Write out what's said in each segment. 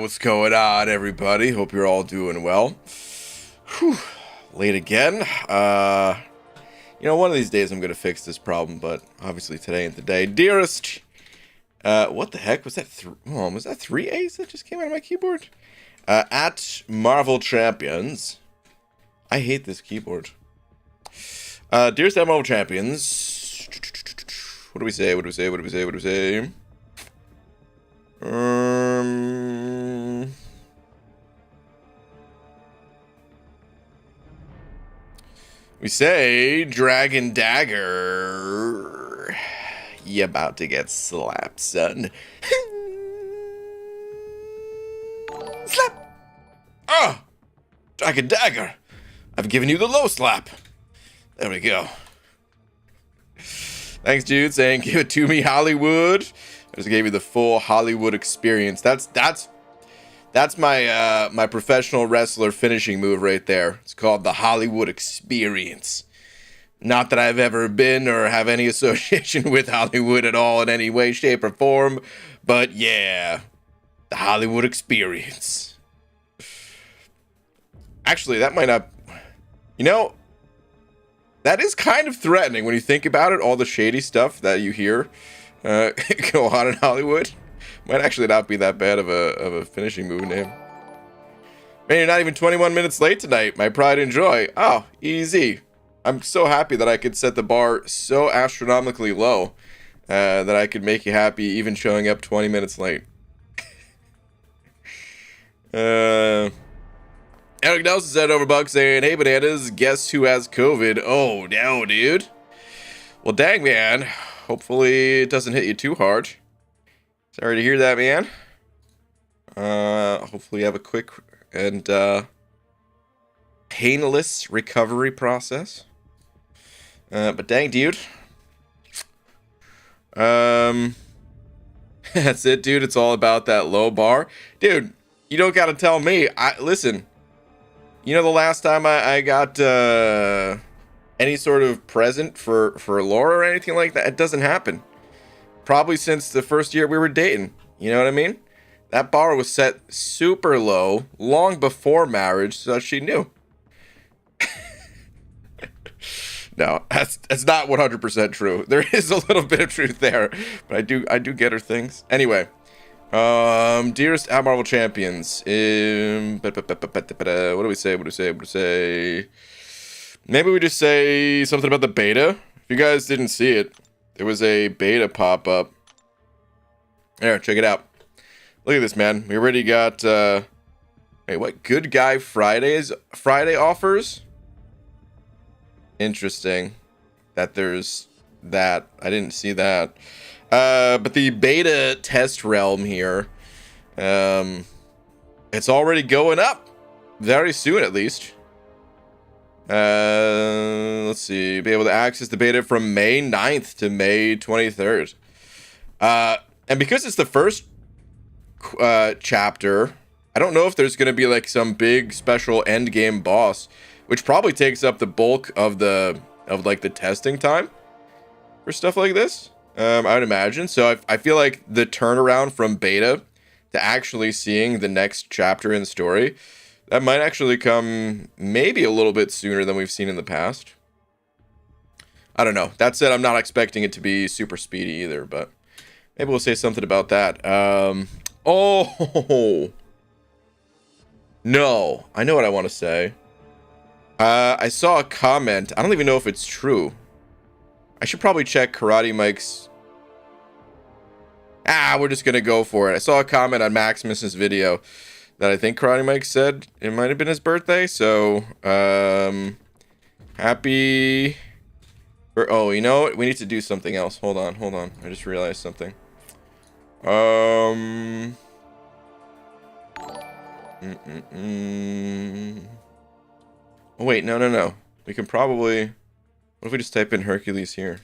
what's going on, everybody? Hope you're all doing well. Whew, late again. One of these days I'm gonna fix this problem, but obviously today ain't the day. Dearest, what the heck was that? Was that 3 A's that just came out of my keyboard? At Marvel Champions. I hate this keyboard. Dearest at Marvel Champions. What do we say? We say Dragon Dagger. You about to get slapped, son. Slap! Oh! Dragon Dagger! I've given you the low slap. There we go. Thanks, dude, saying give it to me, Hollywood. I just gave you the full Hollywood experience. That's my my professional wrestler finishing move right there. It's called the Hollywood experience. Not that I've ever been or have any association with Hollywood at all in any way, shape, or form, but yeah, the Hollywood experience. Actually, that might not... that is kind of threatening when you think about it. All the shady stuff that you hear go on in Hollywood might actually not be that bad of a finishing move name. Man, you're not even 21 minutes late tonight. My pride and joy. Oh, easy. I'm so happy that I could set the bar so astronomically low that I could make you happy even showing up 20 minutes late. Eric Nelson said Overbuck saying, hey, bananas, guess who has COVID? Oh, no, dude. Well, dang, man. Hopefully it doesn't hit you too hard. Sorry to hear that, man. Hopefully you have a quick and painless recovery process. But dang, dude. That's it, dude. It's all about that low bar. Dude, you don't gotta tell me. Listen. You know the last time I got any sort of present for Laura or anything like that? It doesn't happen. Probably since the first year we were dating. You know what I mean? That bar was set super low long before marriage, so she knew. No, that's not 100% true. There is a little bit of truth there, but I do get her things. Anyway, dearest at Marvel Champions. What do we say? Maybe we just say something about the beta. If you guys didn't see it, there was a beta pop up. There, check it out. Look at this, man. We already got wait, what? Good Guy Friday offers? Interesting that there's that. I didn't see that. But the beta test realm here, it's already going up very soon, at least. Let's see. Be able to access the beta from May 9th to May 23rd. And because it's the first chapter, I don't know if there's going to be like some big special end game boss, which probably takes up the bulk of the testing time for stuff like this. I would imagine. So I feel like the turnaround from beta to actually seeing the next chapter in the story, that might actually come maybe a little bit sooner than we've seen in the past. I don't know. That said, I'm not expecting it to be super speedy either, but maybe we'll say something about that. Oh no, I know what I want to say. I saw a comment. I don't even know if it's true. I should probably check Karate Mike's. We're just gonna go for it. I saw a comment on Maximus's video that I think Karate Mike said it might have been his birthday. So, happy. Oh, you know what? We need to do something else. Hold on. I just realized something. Oh wait, no. We can probably... What if we just type in Hercules here?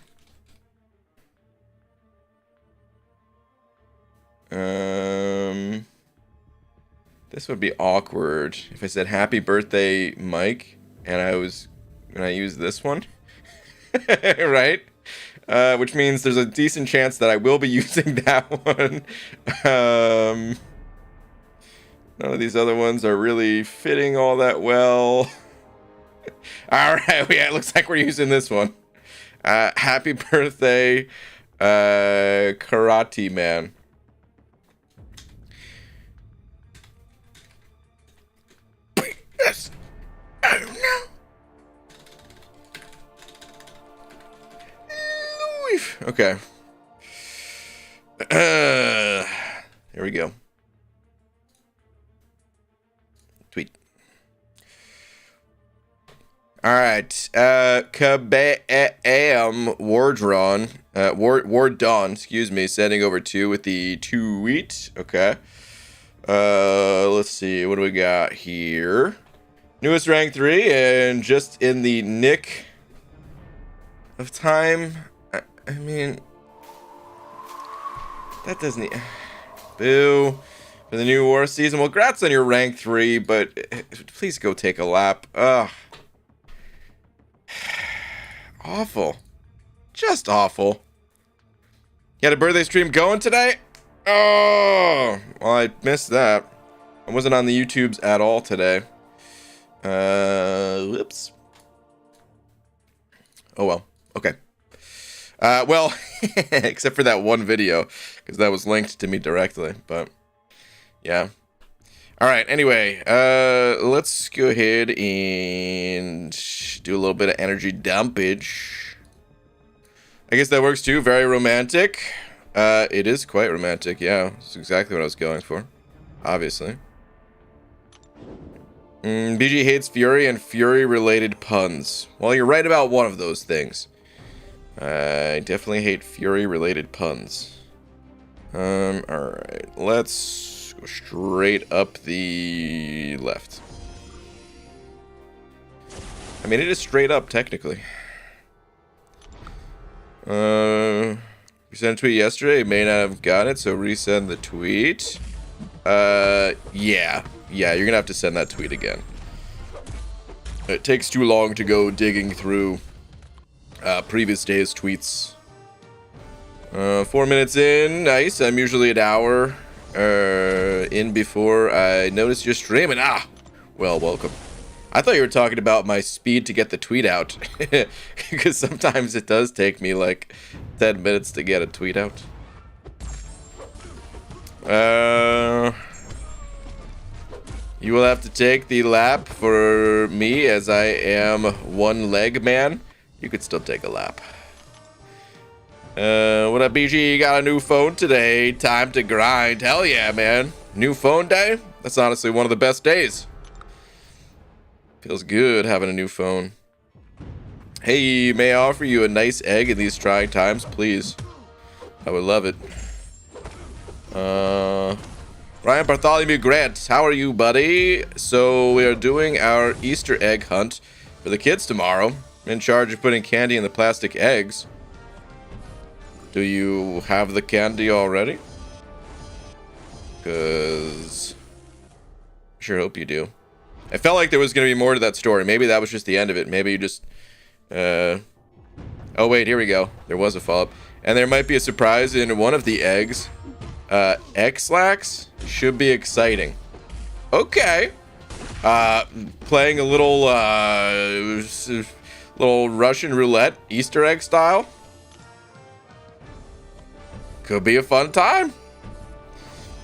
This would be awkward if I said happy birthday, Mike, and I used this one. Right? Which means there's a decent chance that I will be using that one. None of these other ones are really fitting all that well. All right, yeah, it looks like we're using this one. Happy birthday, Karate Man. Yes. Oh no. Okay. Here we go. Tweet. All right. Kabam Ward Dawn, excuse me, sending over 2 with the tweet. Okay. Let's see. What do we got here? Newest rank 3, and just in the nick of time. I mean, that doesn't. Boo. For the new war season. Well, congrats on your rank 3, but please go take a lap. Ugh. Awful. Just awful. You had a birthday stream going today? Oh, well, I missed that. I wasn't on the YouTubes at all today. Whoops. Oh, well. Okay. Well, except for that one video, because that was linked to me directly, but yeah. All right, anyway, let's go ahead and do a little bit of energy dumpage. I guess that works too. Very romantic. It is quite romantic, yeah. That's exactly what I was going for, obviously. BG hates Fury and Fury-related puns. Well, you're right about one of those things. I definitely hate Fury-related puns. Alright, let's go straight up the left. I mean, it is straight up, technically. You sent a tweet yesterday, you may not have got it, so resend the tweet. Yeah, you're gonna have to send that tweet again. It takes too long to go digging through previous day's tweets. 4 minutes in, nice. I'm usually an hour in before I notice you're streaming. Well, welcome. I thought you were talking about my speed to get the tweet out, because sometimes it does take me like 10 minutes to get a tweet out. You will have to take the lap for me, as I am one leg man. You could still take a lap. What up, BG? Got a new phone today. Time to grind. Hell yeah, man. New phone day? That's honestly one of the best days. Feels good having a new phone. Hey, may I offer you a nice egg in these trying times, please? I would love it. Ryan Bartholomew Grant, how are you, buddy? So we are doing our Easter egg hunt for the kids tomorrow. I'm in charge of putting candy in the plastic eggs. Do you have the candy already? Because I sure hope you do. I felt like there was going to be more to that story. Maybe that was just the end of it. Maybe you just... Oh, wait, here we go. There was a follow-up. And there might be a surprise in one of the eggs. X-Lax should be exciting. Okay. Playing a little Russian roulette, Easter egg style. Could be a fun time.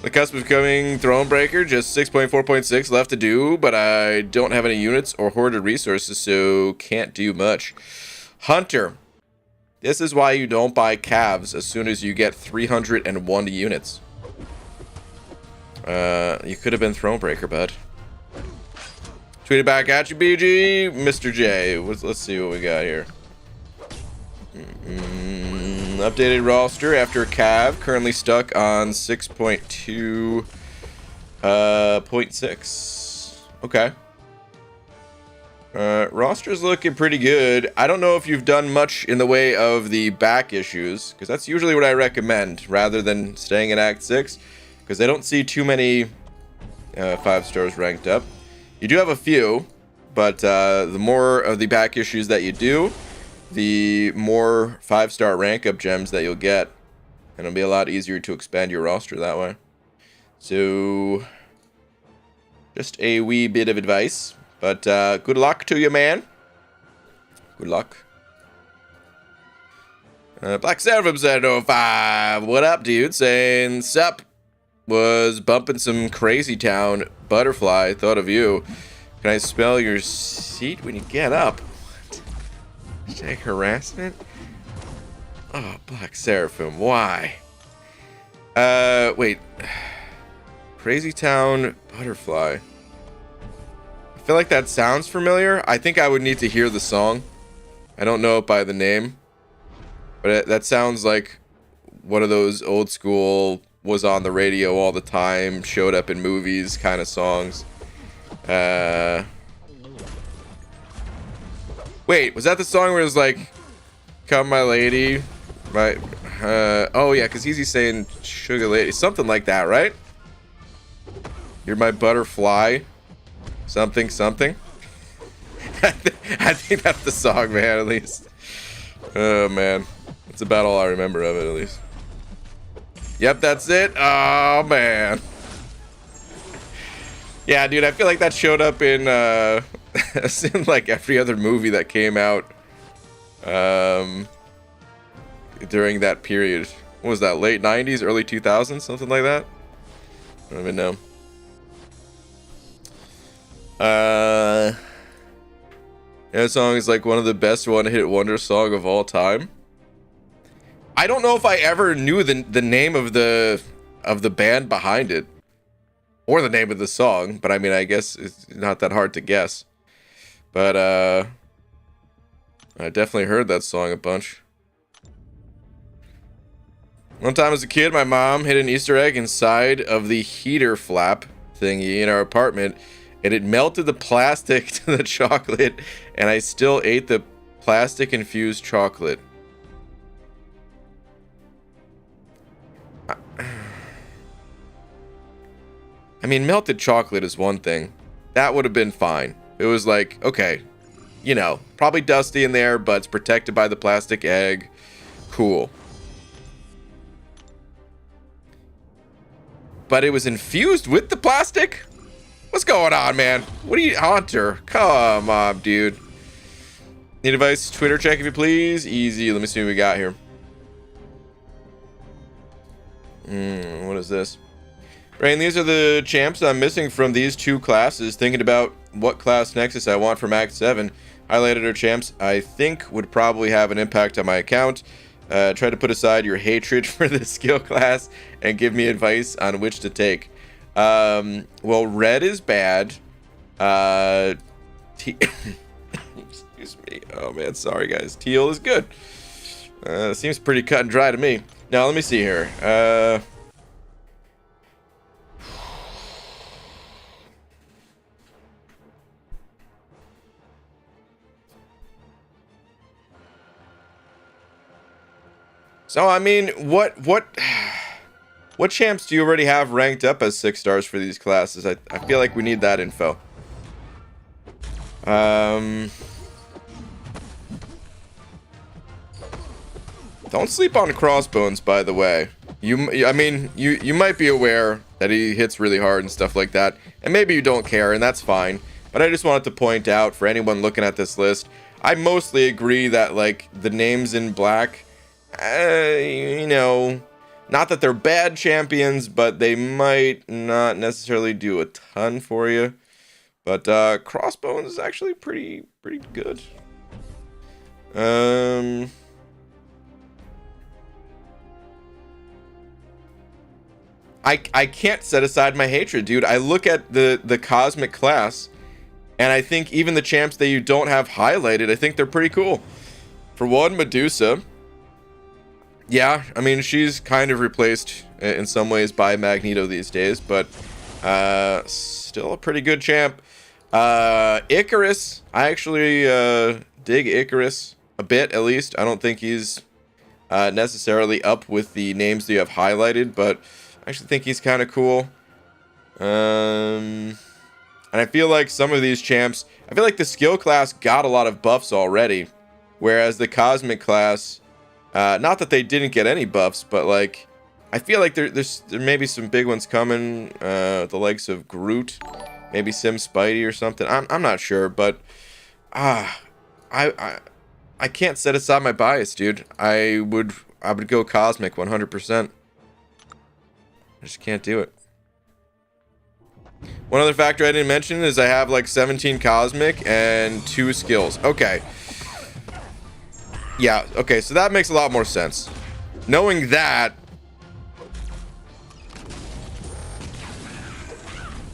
The cusp of becoming Thronebreaker, just 6.4.6 left to do, but I don't have any units or hoarded resources, so can't do much. Hunter. This is why you don't buy calves as soon as you get 301 units. You could have been Thronebreaker, bud. Tweeted back at you, BG. Mr. J. Let's see what we got here. Updated roster after Cav. Currently stuck on 6.2.6. Okay. Roster's looking pretty good. I don't know if you've done much in the way of the back issues, because that's usually what I recommend, rather than staying in Act 6, because I don't see too many 5 stars ranked up. You do have a few, but the more of the back issues that you do, the more 5-star rank up gems that you'll get, and it'll be a lot easier to expand your roster that way. So Just a wee bit of advice. But good luck to you, man. Good luck. Black Seraphim said 05. What up, dude? Saying sup. Was bumping some Crazy Town Butterfly. Thought of you. Can I smell your seat when you get up? What? Hashtag harassment? Oh, Black Seraphim. Why? Wait. Crazy Town Butterfly. I feel like that sounds familiar. I think I would need to hear the song. I don't know it by the name. But that sounds like one of those old school, was on the radio all the time, showed up in movies kind of songs. Wait, was that the song where it was like, come my lady? Oh yeah, because he's saying sugar lady. Something like that, right? You're my butterfly. Something, something. I think that's the song, man, at least. Oh, man. That's about all I remember of it, at least. Yep, that's it. Oh, man. Yeah, dude, I feel like that showed up in, in like every other movie that came out during that period. What was that, late 90s, early 2000s, something like that? I don't even know. That song is like one of the best one-hit wonder song of all time. I don't know if I ever knew the name of the band behind it, or the name of the song, but I mean, I guess it's not that hard to guess. But I definitely heard that song a bunch. One time as a kid, my mom hid an Easter egg inside of the heater flap thingy in our apartment, and it melted the plastic to the chocolate, and I still ate the plastic-infused chocolate. I mean, melted chocolate is one thing. That would have been fine. It was like, okay, you know, probably dusty in there, but it's protected by the plastic egg. Cool. But it was infused with the plastic? What's going on, man? What are you, Hunter? Come on, dude. Need advice? Twitter check if you please. Easy. Let me see what we got here. What is this? Rain, these are the champs I'm missing from these two classes. Thinking about what class Nexus I want from Act 7. Highlighted are champs I think would probably have an impact on my account. Try to put aside your hatred for this skill class and give me advice on which to take. Well, red is bad. Excuse me. Oh man, sorry guys. Teal is good. Seems pretty cut and dry to me. Now let me see here. So I mean, what champs do you already have ranked up as 6 stars for these classes? I feel like we need that info. Don't sleep on Crossbones, by the way. You might be aware that he hits really hard and stuff like that, and maybe you don't care, and that's fine. But I just wanted to point out for anyone looking at this list, I mostly agree that like the names in black, you know, not that they're bad champions, but they might not necessarily do a ton for you. But Crossbones is actually pretty good. I can't set aside my hatred, dude. I look at the cosmic class, and I think even the champs that you don't have highlighted, I think they're pretty cool. For one, Medusa. Yeah, I mean, she's kind of replaced in some ways by Magneto these days, but still a pretty good champ. Icarus, I actually dig Icarus a bit, at least. I don't think he's necessarily up with the names that you have highlighted, but I actually think he's kind of cool. And I feel like some of these champs, I feel like the skill class got a lot of buffs already, whereas the cosmic class, not that they didn't get any buffs, but like I feel like there may be some big ones coming, the likes of Groot Maybe Sim Spidey or something. I'm not sure, but I can't set aside my bias, dude. I would go Cosmic 100%. I just can't do it. One other factor I didn't mention is I have like 17 Cosmic and 2 skills. Okay. Yeah, okay, so that makes a lot more sense. Knowing that,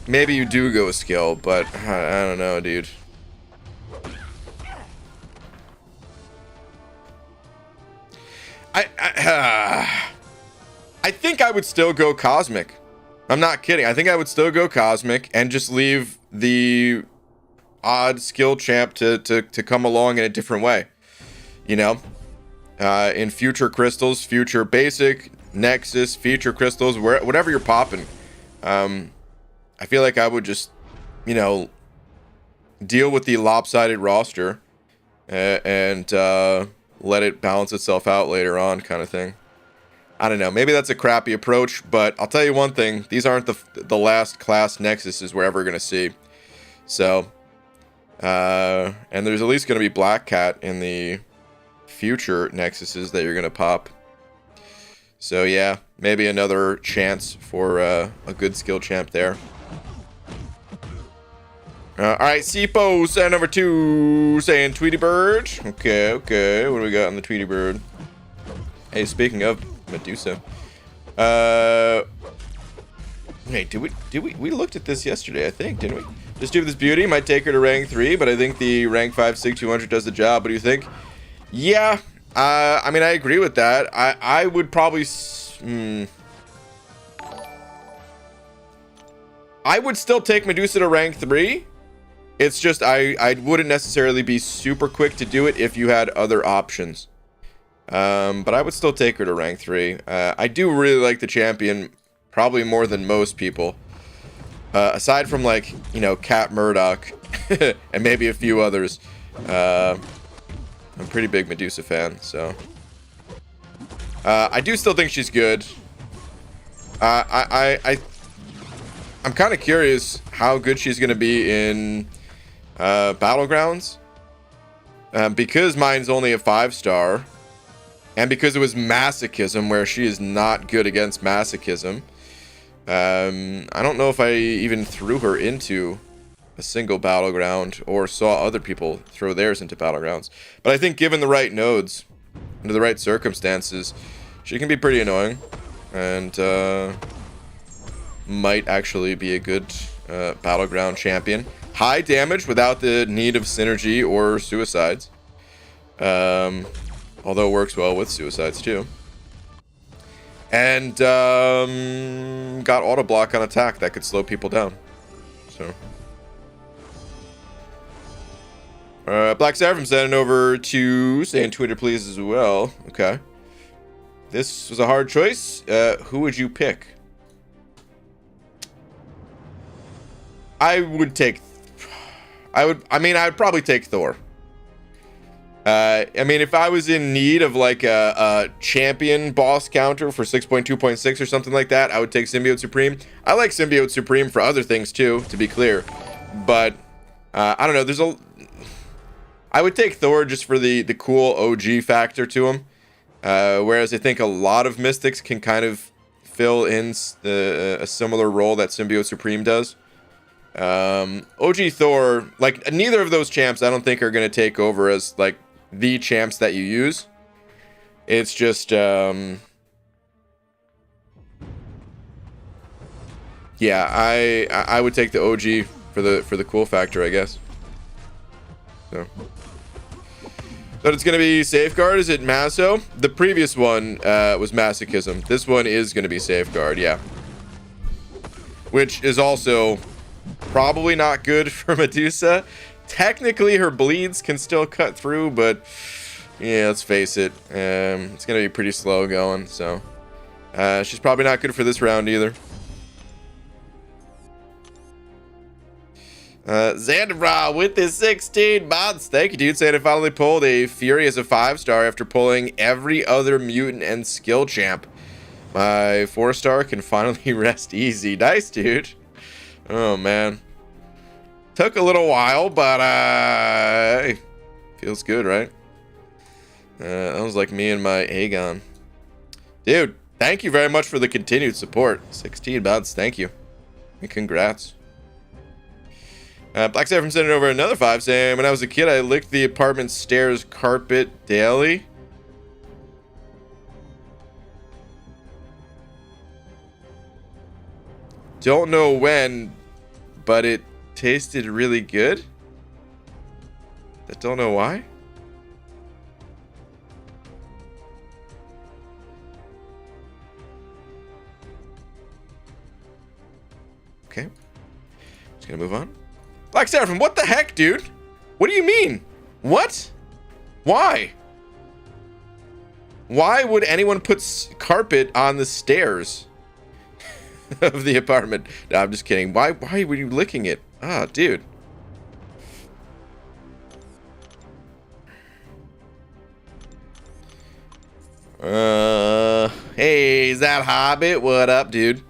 maybe you do go with skill, but I don't know, dude. I think I would still go Cosmic. I'm not kidding. I think I would still go Cosmic and just leave the odd skill champ to come along in a different way. You know? In future crystals, future basic, Nexus, future crystals, whatever you're popping. I feel like I would just, you know, deal with the lopsided roster and let it balance itself out later on, kind of thing. I don't know. Maybe that's a crappy approach, but I'll tell you one thing. These aren't the last class Nexuses we're ever going to see. So, and there's at least going to be Black Cat in the future Nexuses that you're going to pop. So, yeah, maybe another chance for a good skill champ there. All right, Sipo, set number 2, saying Tweety Bird. Okay. What do we got on the Tweety Bird? Hey, speaking of Medusa, wait, we looked at this yesterday, I think, didn't we? Just do this beauty, might take her to rank 3, but I think the rank 5 Sig 200 does the job. What do you think? Yeah, I mean, I agree with that. I would probably, I would still take Medusa to rank 3. It's just I wouldn't necessarily be super quick to do it if you had other options. But I would still take her to rank 3. I do really like the champion, probably more than most people. Aside from, like, you know, Cat Murdoch and maybe a few others. I'm a pretty big Medusa fan, so. I do still think she's good. I'm kind of curious how good she's going to be in Battlegrounds. Because mine's only a 5-star. And because it was Masochism, where she is not good against Masochism. I don't know if I even threw her into a single Battleground or saw other people throw theirs into Battlegrounds. But I think given the right nodes, under the right circumstances, she can be pretty annoying. And might actually be a good Battleground champion. High damage without the need of synergy or suicides. Although it works well with suicides too. And got auto block on attack that could slow people down. So Black Seraphim sending over to saying Twitter please as well. Okay. This was a hard choice. Who would you pick? I'd probably take Thor. I mean, if I was in need of like a champion boss counter for 6.2.6 or something like that, I would take Symbiote Supreme. I like Symbiote Supreme for other things too, to be clear. But I don't know. I would take Thor just for the cool OG factor to him. Whereas I think a lot of Mystics can kind of fill in a similar role that Symbiote Supreme does. OG Thor, like, neither of those champs I don't think are going to take over as like the champs that you use. It's just yeah, I would take the OG for the cool factor, I guess. So but it's gonna be Safeguard. Is it Maso? The previous one was Masochism. This one is gonna be Safeguard, yeah. Which is also probably not good for Medusa. Technically, her bleeds can still cut through, but yeah, let's face it. It's going to be pretty slow going, so she's probably not good for this round either. Xandra with his 16 months. Thank you, dude. Saying I finally pulled a Fury as a 5-star after pulling every other mutant and skill champ. My 4-star can finally rest easy. Nice, dude. Oh, man. Took a little while, but hey, feels good, right? That was like me and my Aegon. Dude, thank you very much for the continued support. 16 buds, thank you. And congrats. Black Seraphim sending over another 5 saying, when I was a kid, I licked the apartment stairs carpet daily. Don't know when, but it tasted really good. I don't know why. Okay. Just gonna move on. Black Seraphim, what the heck, dude? What do you mean? What? Why? Why would anyone put carpet on the stairs of the apartment? No, I'm just kidding. Why were you licking it? Ah, dude. Hey, is that Hobbit? What up, dude?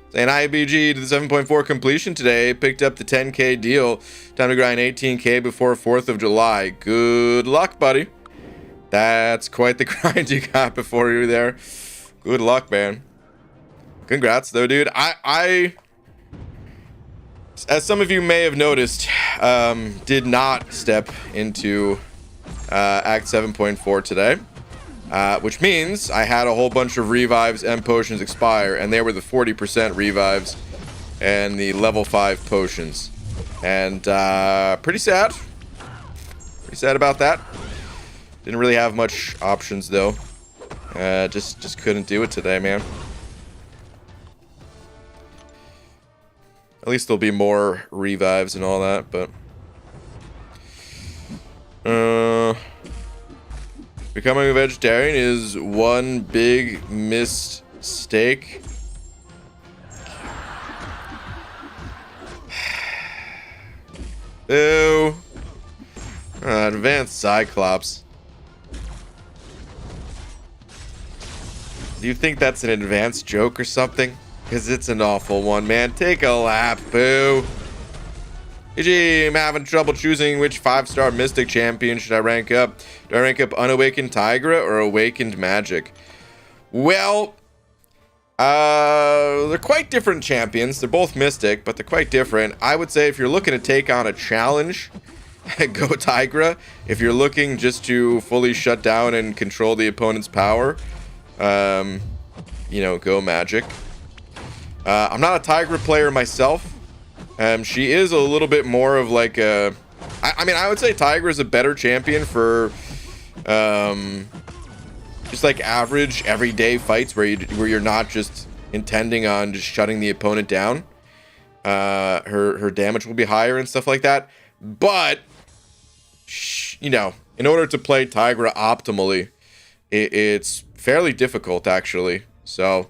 Saying IBG to the 7.4 completion today. Picked up the 10K deal. Time to grind 18K before 4th of July. Good luck, buddy. That's quite the grind you got before you were there. Good luck, man. Congrats, though, dude. I as some of you may have noticed, did not step into Act 7.4 today. Which means I had a whole bunch of revives and potions expire, and they were the 40% revives and the level 5 potions. And pretty sad. Pretty sad about that. Didn't really have much options though. Just couldn't do it today, man. At least there'll be more revives and all that, but becoming a vegetarian is one big mistake. Ew. Advanced Cyclops. Do you think that's an advanced joke or something? Because it's an awful one, man. Take a lap, boo. GG, I'm having trouble choosing which 5-star Mystic champion should I rank up. Do I rank up Unawakened Tigra or Awakened Magic? Well, they're quite different champions. They're both Mystic, but they're quite different. I would say if you're looking to take on a challenge, go Tigra. If you're looking just to fully shut down and control the opponent's power, you know, go Magic. I'm not a Tigra player myself. She is a little bit more of like a... I mean, I would say Tigra is a better champion for just like average, everyday fights where you're not just intending on just shutting the opponent down. Her damage will be higher and stuff like that. But, you know, in order to play Tigra optimally, it's fairly difficult, actually. So,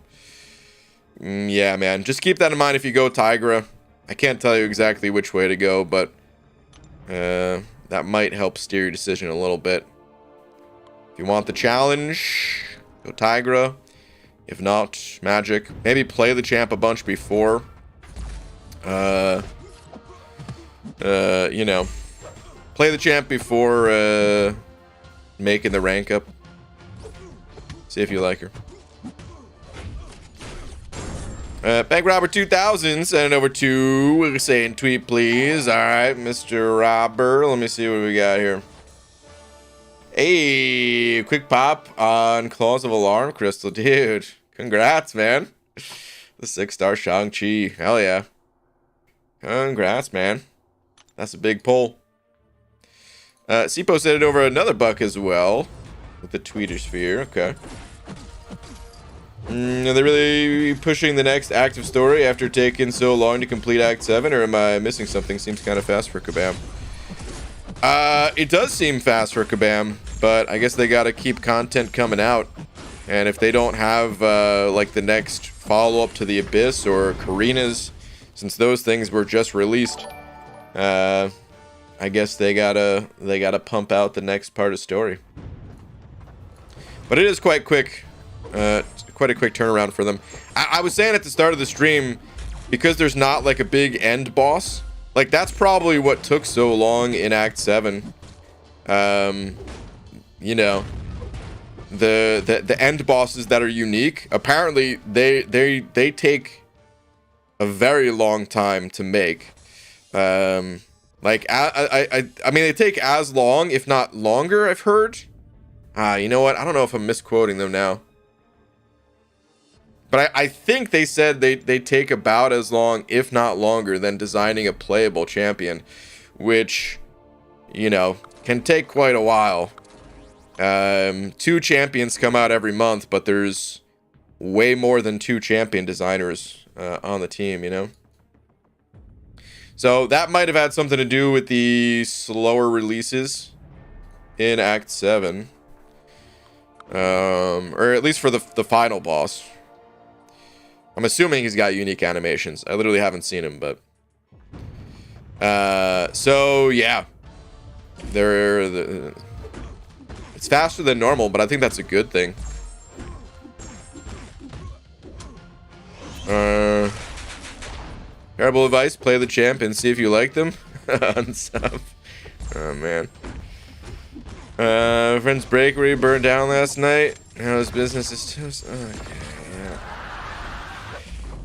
yeah, man. Just keep that in mind if you go Tigra. I can't tell you exactly which way to go, but that might help steer your decision a little bit. If you want the challenge, go Tigra. If not, Magic. Maybe play the champ a bunch before. You know, play the champ before making the rank up. See if you like her. Bank Robber 2000 send it over to saying tweet please. All right, Mr. Robber. Let me see what we got here. Hey, quick pop on Claws of Alarm Crystal, dude. Congrats, man. The 6-star Shang-Chi. Hell yeah. Congrats, man. That's a big pull. Sipo sent it over another buck as well with the Tweeter Sphere. Okay. Are they really pushing the next active story after taking so long to complete Act 7, or am I missing something? Seems kind of fast for Kabam. It does seem fast for Kabam, but I guess they gotta keep content coming out. And if they don't have, like, the next follow-up to the Abyss or Karina's, since those things were just released, I guess they gotta pump out the next part of story. But it is quite quick. Quite a quick turnaround for them. I was saying at the start of the stream, because there's not like a big end boss, Like, that's probably what took so long in Act 7. You know, the end bosses that are unique, apparently they take a very long time to make. Like, I mean, they take as long, if not longer, I've heard. You know what? I don't know if I'm misquoting them now. But I think they said they take about as long, if not longer, than designing a playable champion, which, you know, can take quite a while. 2 champions come out every month, but there's way more than 2 champion designers on the team, you know? So that might have had something to do with the slower releases in Act 7. Or at least for the final boss. I'm assuming he's got unique animations. I literally haven't seen him, but... So, yeah. It's faster than normal, but I think that's a good thing. Terrible advice, play the champ and see if you like them. Unsub. Oh, man. Friend's bakery burned down last night. Now his business is too... Okay, yeah.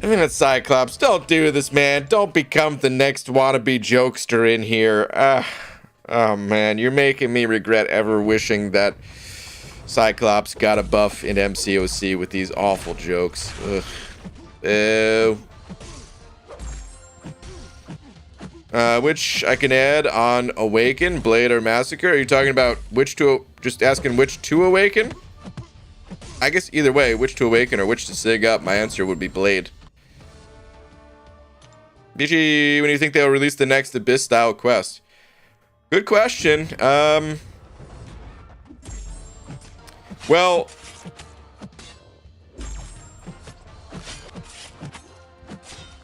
I mean, that's Cyclops. Don't do this, man. Don't become the next wannabe jokester in here. Oh, man. You're making me regret ever wishing that Cyclops got a buff in MCOC with these awful jokes. Ugh. Ew. Which I can add on Awaken, Blade, or Massacre? Are you talking about which to... Just asking which to awaken? I guess either way, which to awaken or which to sig up, my answer would be Blade. BG, when do you think they'll release the next Abyss-style quest? Good question. Well...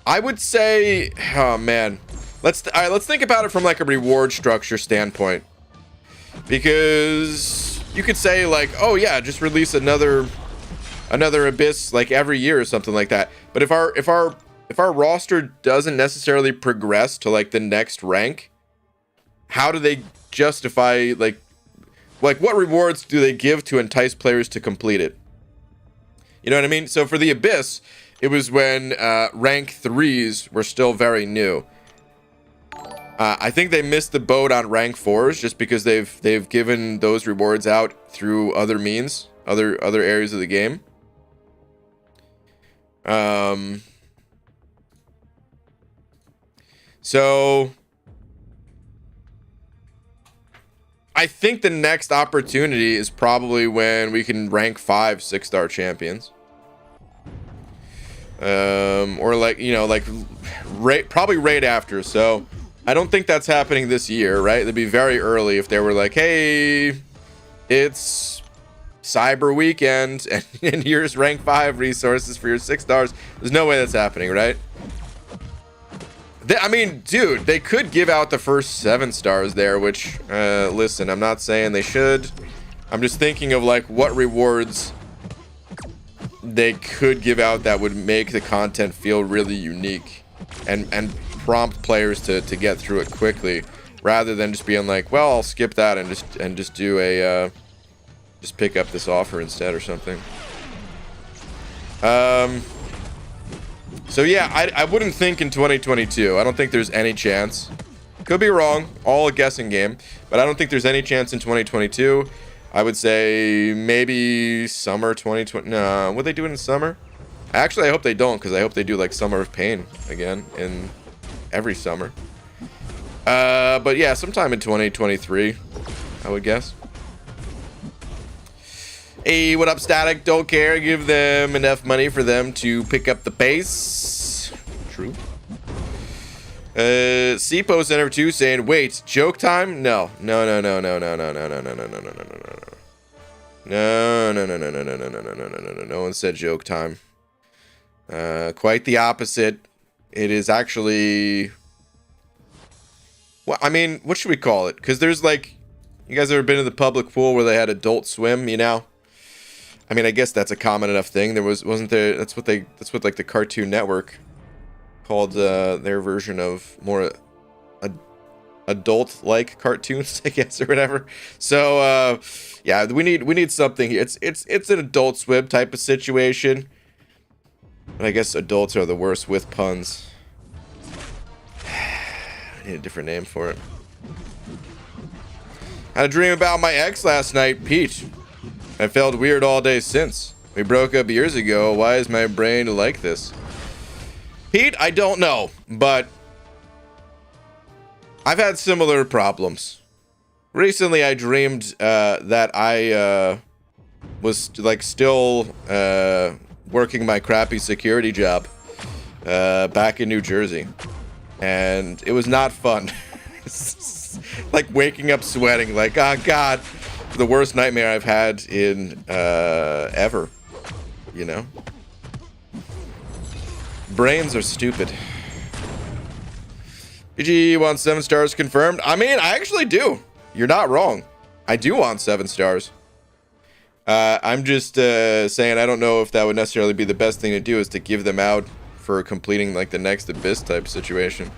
I would say... Oh, man. Let's think about it from, like, a reward structure standpoint. Because you could say, like, oh, yeah, just release another Abyss, like, every year or something like that. But if our roster doesn't necessarily progress to, like, the next rank, how do they justify, like what rewards do they give to entice players to complete it? You know what I mean? So for the Abyss, it was when rank 3s were still very new. I think they missed the boat on rank 4s just because they've given those rewards out through other means, other areas of the game. So I think the next opportunity is probably when we can rank 5 6-star champions. Or like, you know, like probably right after. So I don't think that's happening this year, right? It'd be very early if they were like, hey, it's Cyber Weekend and here's rank 5 resources for your 6 stars. There's no way that's happening, right? I mean, dude, they could give out the first 7 stars there, which, listen, I'm not saying they should. I'm just thinking of, like, what rewards they could give out that would make the content feel really unique and prompt players to get through it quickly, rather than just being like, well, I'll skip that and just do a, just pick up this offer instead or something. So yeah, I wouldn't think in 2022. I don't think there's any chance. Could be wrong, all a guessing game, but I don't think there's any chance in 2022. I would say maybe summer 2020. No, would they do it in summer? Actually, I hope they don't, because I hope they do like Summer of Pain again in every summer. But yeah, sometime in 2023, I would guess. Hey, what up, Static? Don't care. Give them enough money for them to pick up the pace. True. C-Po Center 2 saying, wait, joke time? No. No. No one said joke time. Quite the opposite. It is actually... Well, I mean, what should we call it? Because there's like... You guys ever been in the public pool where they had Adult Swim, you know? I mean, I guess that's a common enough thing. There wasn't there. That's what like the Cartoon Network called their version of more adult-like cartoons, I guess, or whatever. So yeah, we need something here. It's an Adult Swim type of situation. But I guess adults are the worst with puns. I need a different name for it. Had a dream about my ex last night, Peach. I felt weird all day since. We broke up years ago. Why is my brain like this? Pete, I don't know, but I've had similar problems. Recently, I dreamed that I was like still working my crappy security job back in New Jersey, and it was not fun. Like waking up sweating, like, oh god, the worst nightmare I've had in ever. You know, brains are stupid. PG wants 7 stars confirmed. I mean, I actually do. You're not wrong. I do want 7 stars. I'm just saying I don't know if that would necessarily be the best thing to do, is to give them out for completing like the next Abyss type situation.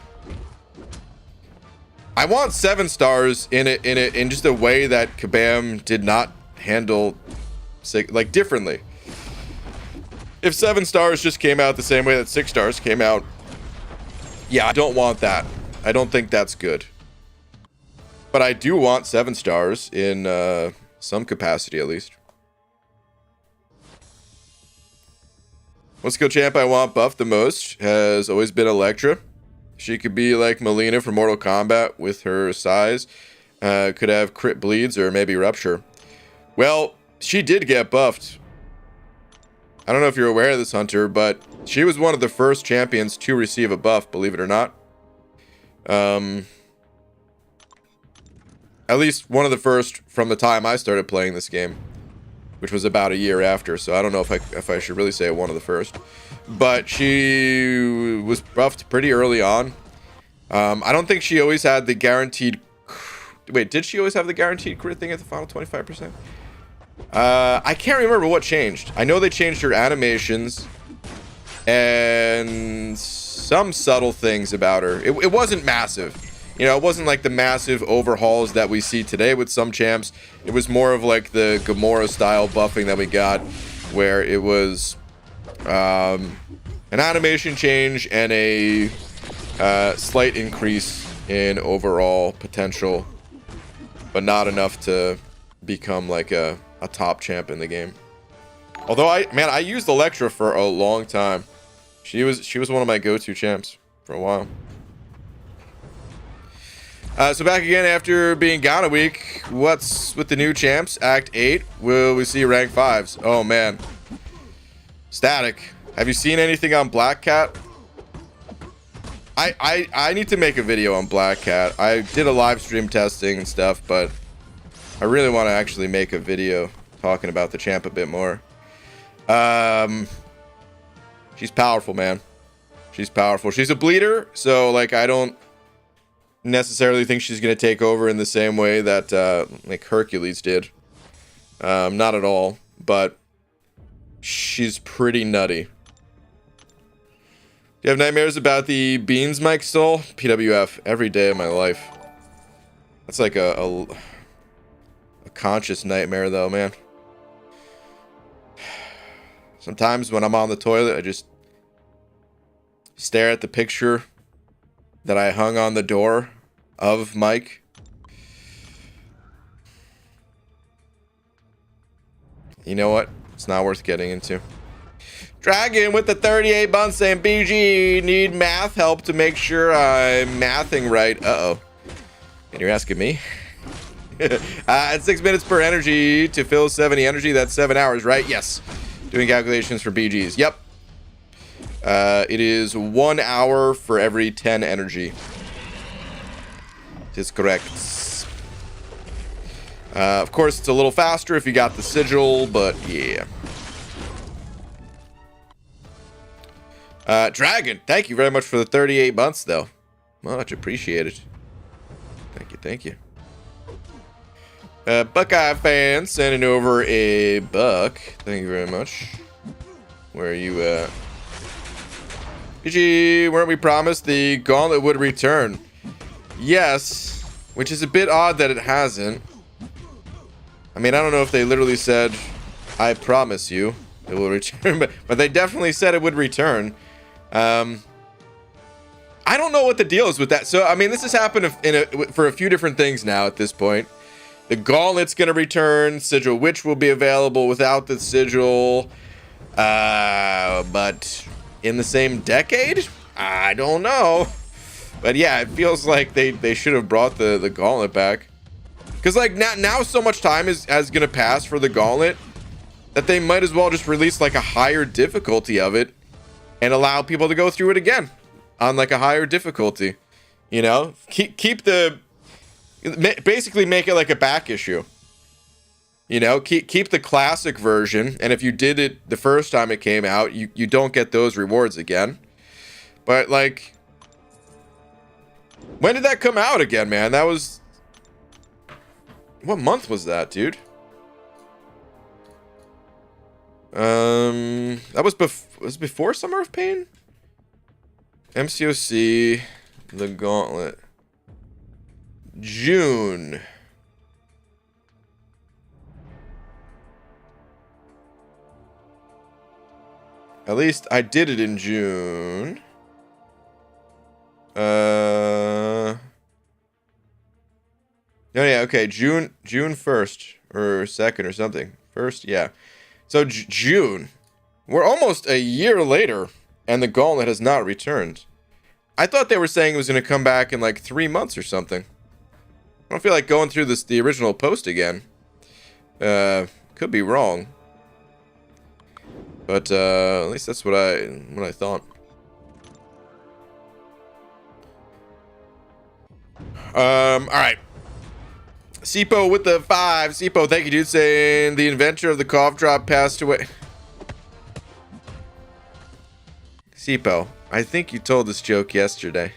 I want 7 stars in just a way that Kabam did not handle like differently. If 7 stars just came out the same way that 6 stars came out, yeah, I don't want that. I don't think that's good. But I do want 7 stars in some capacity at least. What skill champ I want buffed the most has always been Electra. She could be like Melina from Mortal Kombat with her size. Could have crit bleeds or maybe rupture. Well, she did get buffed. I don't know if you're aware of this, Hunter, but she was one of the first champions to receive a buff, believe it or not. At least one of the first from the time I started playing this game, which was about a year after. So I don't know if I should really say one of the first, but she was buffed pretty early on. I don't think she always had the guaranteed. Wait, did she always have the guaranteed crit thing at the final 25%? I can't remember what changed. I know they changed her animations and some subtle things about her. It wasn't massive. You know, it wasn't like the massive overhauls that we see today with some champs. It was more of like the Gamora style buffing that we got, where it was an animation change and a slight increase in overall potential, but not enough to become like a top champ in the game. Although I used Electra for a long time. She was one of my go-to champs for a while. So back again after being gone a week. What's with the new champs? Act 8. Will we see rank 5s? Oh man. Static. Have you seen anything on Black Cat? I need to make a video on Black Cat. I did a live stream testing and stuff, but I really want to actually make a video talking about the champ a bit more. She's powerful, man. She's powerful. She's a bleeder, so like I don't necessarily think she's going to take over in the same way that like Hercules did. Not at all, but she's pretty nutty. Do you have nightmares about the beans Mike stole? PWF every day of my life. That's like a conscious nightmare though, man. Sometimes when I'm on the toilet, I just stare at the picture that I hung on the door of Mike. You know what? It's not worth getting into. Dragon with the 38 months saying, BG, need math help to make sure I'm mathing right. Uh-oh. And you're asking me? At 6 minutes per energy to fill 70 energy, that's 7 hours, right? Yes. Doing calculations for BGs. Yep. It is 1 hour for every 10 energy. Is correct. Of course, it's a little faster if you got the sigil, but yeah. Dragon, thank you very much for the 38 months, though. Much appreciated. Thank you, thank you. Buckeye fan sending over a buck. Thank you very much. Where are you at? PG, weren't we promised the gauntlet would return? Yes, which is a bit odd that it hasn't. I mean, I don't know if they literally said, I promise you it will return, but they definitely said it would return. I don't know what the deal is with that. So, I mean, this has happened for a few different things now at this point. The Gauntlet's going to return. Sigil Witch will be available without the Sigil. But in the same decade? I don't know. But yeah, it feels like they should have brought the Gauntlet back. Because like now so much time is going to pass for the Gauntlet that they might as well just release like a higher difficulty of it and allow people to go through it again on like a higher difficulty. You know, basically make it like a back issue. You know, keep the classic version, and if you did it the first time it came out, you don't get those rewards again. But like, when did that come out again, man? That was, what month was that, dude? That was before Summer of Pain? MCOC, the Gauntlet. June. At least I did it in June. Oh yeah, okay, June 1st or 2nd or something. 1st, yeah. So June. We're almost a year later and the Gauntlet has not returned. I thought they were saying it was going to come back in like 3 months or something. I don't feel like going through the original post again. Could be wrong. But at least that's what I thought. All right. Sipo with the 5. Sipo, thank you, dude. Saying the inventor of the cough drop passed away. Sipo, I think you told this joke yesterday.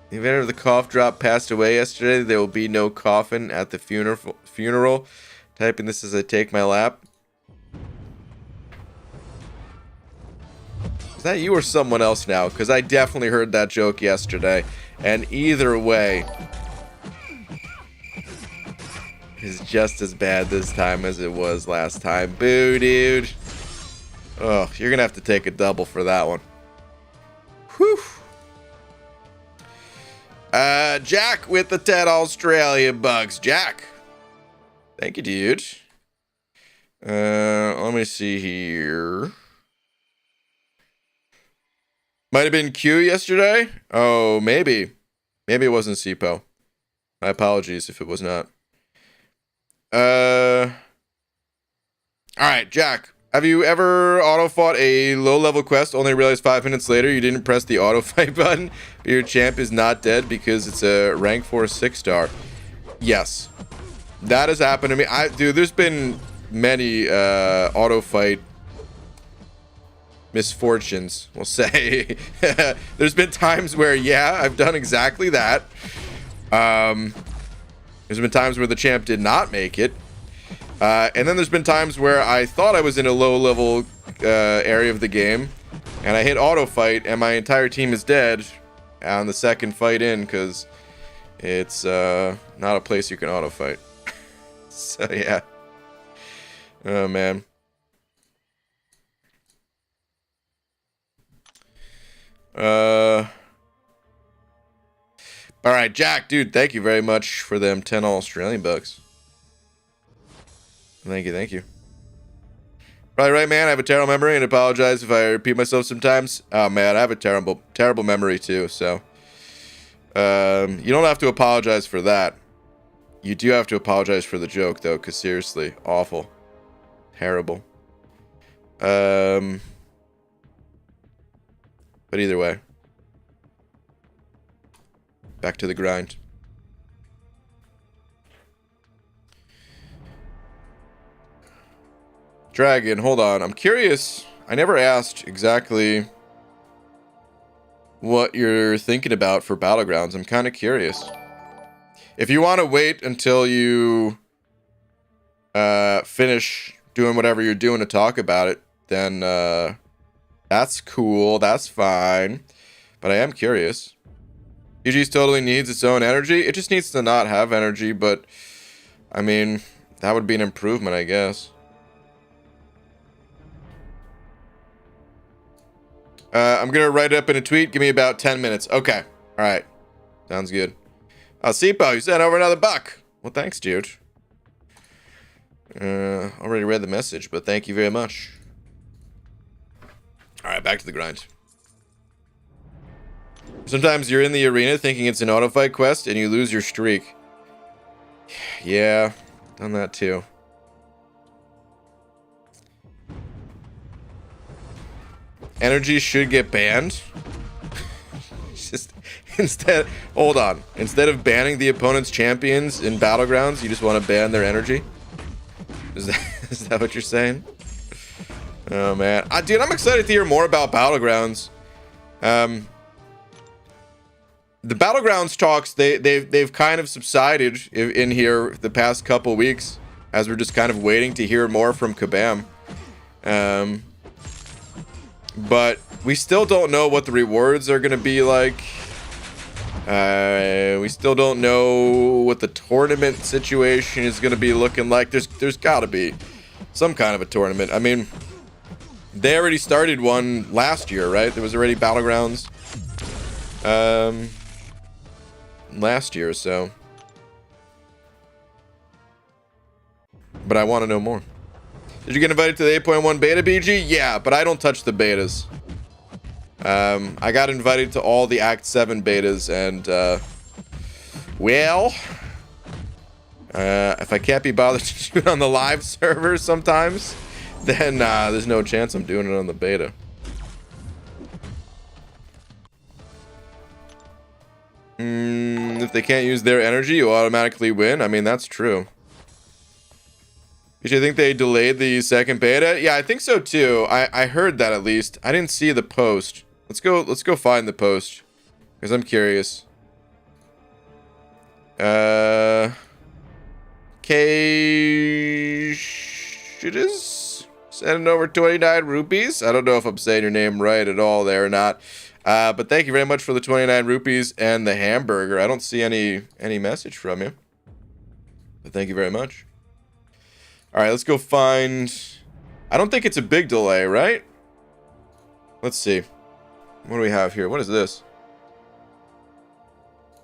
The inventor of the cough drop passed away yesterday. There will be no coffin at the funeral. Typing this as I take my lap. Is that you or someone else now? Because I definitely heard that joke yesterday. And either way is just as bad this time as it was last time. Boo, dude. Oh, you're gonna have to take a double for that one. Whew. Jack with the 10 Australia bucks. Jack. Thank you, dude. Let me see here. Might have been Q yesterday. Oh, maybe. Maybe it wasn't Sipo. My apologies if it was not. All right, Jack. Have you ever auto-fought a low-level quest, only realized 5 minutes later you didn't press the auto-fight button, but your champ is not dead because it's a rank 4 6-star? Yes. That has happened to me. Dude, there's been many auto-fight misfortunes, we'll say. There's been times where, yeah, I've done exactly that. There's been times where the champ did not make it. And then there's been times where I thought I was in a low-level area of the game, and I hit auto-fight, and my entire team is dead on the second fight in, because it's not a place you can auto-fight. So, yeah. Oh, man. All right, Jack, dude, thank you very much for them 10 Australian bucks. Thank you, thank you. Probably right, man. I have a terrible memory and apologize if I repeat myself sometimes. Oh, man, I have a terrible memory too, so. You don't have to apologize for that. You do have to apologize for the joke, though, because seriously, awful. Terrible. But either way. Back to the grind. Dragon, hold on. I'm curious. I never asked exactly what you're thinking about for Battlegrounds. I'm kind of curious. If you want to wait until you finish doing whatever you're doing to talk about it, then that's cool. That's fine. But I am curious. BG's totally needs its own energy. It just needs to not have energy, but I mean, that would be an improvement, I guess. I'm gonna write it up in a tweet. Give me about 10 minutes. Okay. All right. Sounds good. Sipo, you sent over another buck. Well, thanks, dude. Already read the message, but thank you very much. All right, back to the grind. Sometimes you're in the arena thinking it's an auto fight quest and you lose your streak. Yeah, done that too. Energy should get banned. Just instead, hold on. Instead of banning the opponent's champions in Battlegrounds, you just want to ban their energy? Is that what you're saying? Oh man, dude, I'm excited to hear more about Battlegrounds. The Battlegrounds talks, they've kind of subsided in here the past couple weeks as we're just kind of waiting to hear more from Kabam. But we still don't know what the rewards are going to be like. We still don't know what the tournament situation is going to be looking like. There's got to be some kind of a tournament. I mean, they already started one last year, right? There was already Battlegrounds last year, so. But I want to know more. Did you get invited to the 8.1 beta, BG? Yeah, but I don't touch the betas. I got invited to all the Act 7 betas, and, well, if I can't be bothered to do it on the live server sometimes, then there's no chance I'm doing it on the beta. If they can't use their energy, you automatically win. I mean, that's true. Did you think they delayed the second beta? Yeah, I think so too. I heard that at least. I didn't see the post. Let's go find the post, because I'm curious. K-Shittis sending over 29 rupees. I don't know if I'm saying your name right at all there or not. But thank you very much for the 29 rupees and the hamburger. I don't see any message from you. But thank you very much. All right, let's go find... I don't think it's a big delay, right? Let's see. What do we have here? What is this?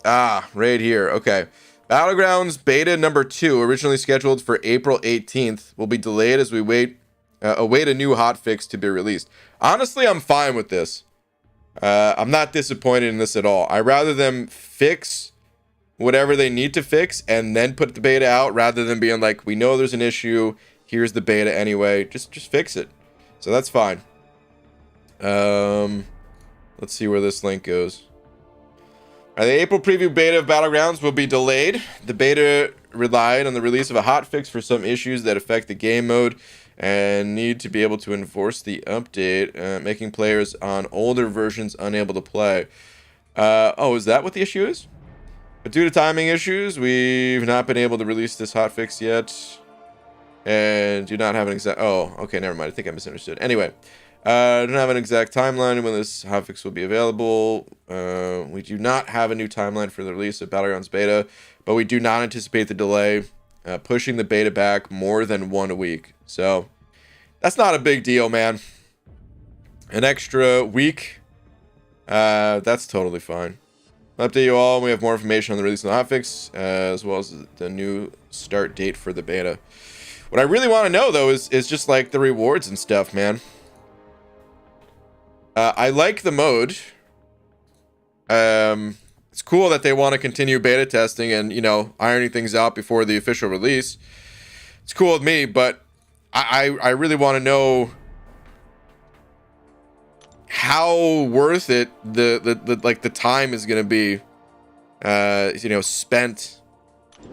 Ah, right here. Okay. Battlegrounds beta number 2, originally scheduled for April 18th, will be delayed as we await a new hotfix to be released. Honestly, I'm fine with this. I'm not disappointed in this at all. I'd rather them fix whatever they need to fix and then put the beta out, rather than being like, we know there's an issue, here's the beta anyway, just fix it. So that's fine. Let's see where this link goes. The April preview beta of Battlegrounds will be delayed. The beta relied on the release of a hotfix for some issues that affect the game mode and need to be able to enforce the update, making players on older versions unable to play. Oh, is that what the issue is? But due to timing issues, we've not been able to release this hotfix yet. And do not have an exact... Oh, okay, never mind. I think I misunderstood. Anyway, don't have an exact timeline when this hotfix will be available. We do not have a new timeline for the release of Battlegrounds beta, but we do not anticipate the delay pushing the beta back more than 1 week. So that's not a big deal, man. An extra week, that's totally fine. I'll update you all when we have more information on the release of the hotfix, as well as the new start date for the beta. What I really want to know, though, is just like the rewards and stuff, man. I like the mode. It's cool that they want to continue beta testing and, you know, ironing things out before the official release. It's cool with me, but I really want to know how worth it the time is going to be, you know, spent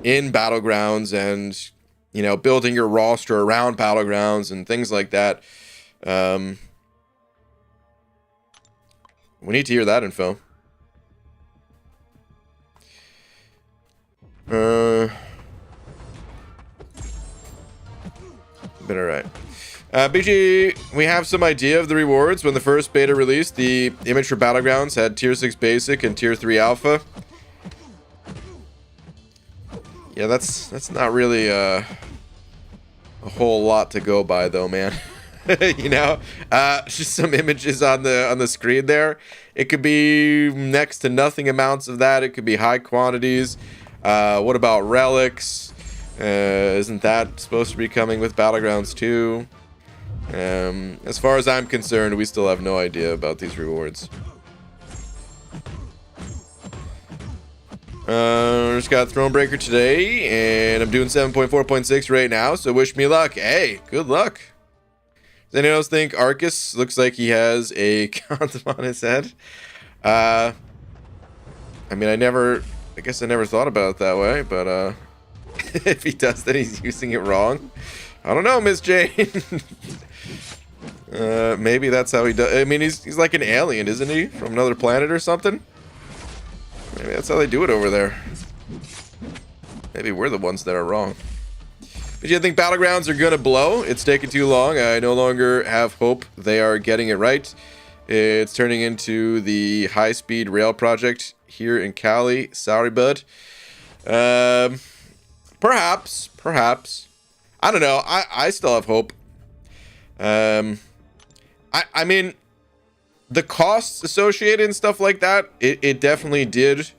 in Battlegrounds and, you know, building your roster around Battlegrounds and things like that. We need to hear that info. Been alright. BG, we have some idea of the rewards. When the first beta released, the image for Battlegrounds had tier 6 basic and tier 3 alpha. Yeah, that's not really a whole lot to go by though, man. You know, just some images on the screen there. It could be next to nothing amounts of that. It could be high quantities. What about relics? Isn't that supposed to be coming with Battlegrounds too? As far as I'm concerned, we still have no idea about these rewards. Just got Thronebreaker today, and I'm doing 7.4.6 right now, so wish me luck. Hey, good luck. Does anyone else think Arcus looks like he has a condom on his head? I mean, I guess I never thought about it that way, but if he does, then he's using it wrong. I don't know, Miss Jane. Maybe that's how he does. I mean, he's like an alien, isn't he? From another planet or something? Maybe that's how they do it over there. Maybe we're the ones that are wrong. But you think Battlegrounds are gonna blow? It's taking too long. I no longer have hope they are getting it right. It's turning into the high-speed rail project here in Cali. Sorry, bud. Perhaps. I don't know. I still have hope. I mean, the costs associated and stuff like that, it definitely did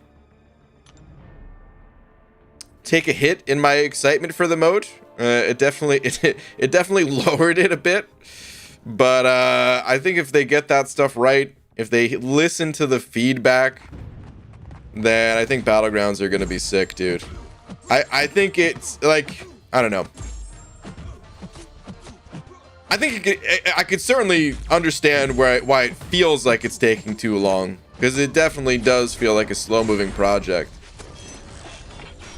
take a hit in my excitement for the mode. It definitely lowered it a bit. But I think if they get that stuff right, if they listen to the feedback, then I think Battlegrounds are gonna be sick, dude. I think it's like, I don't know. I think I could certainly understand why it feels like it's taking too long, because it definitely does feel like a slow-moving project.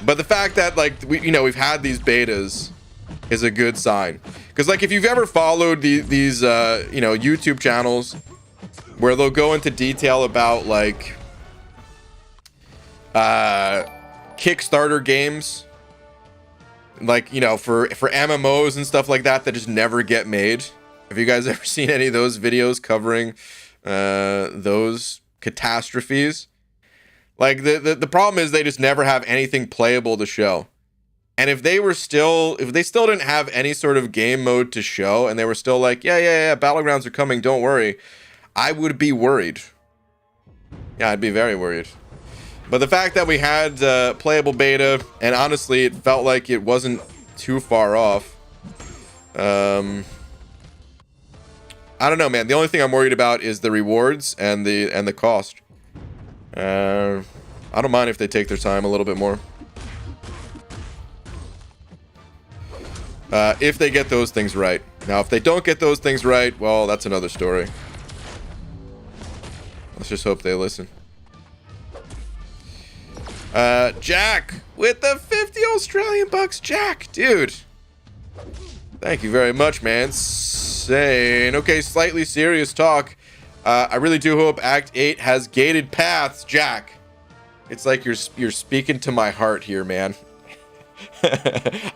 But the fact that, like, we've had these betas is a good sign. Because, like, if you've ever followed these YouTube channels where they'll go into detail about, like, Kickstarter games, like, for MMOs and stuff like that just never get made. Have you guys ever seen any of those videos covering those catastrophes? Like, the problem is they just never have anything playable to show. And if they still didn't have any sort of game mode to show, and they were still like, yeah, Battlegrounds are coming, don't worry, I would be worried. Yeah, I'd be very worried. But the fact that we had playable beta, and honestly, it felt like it wasn't too far off. I don't know, man. The only thing I'm worried about is the rewards and the cost. I don't mind if they take their time a little bit more. If they get those things right. Now, if they don't get those things right, well, that's another story. Let's just hope they listen. Jack with the 50 Australian bucks. Jack, dude. Thank you very much, man. Saying, okay, slightly serious talk. I really do hope Act 8 has gated paths, Jack. It's like you're speaking to my heart here, man.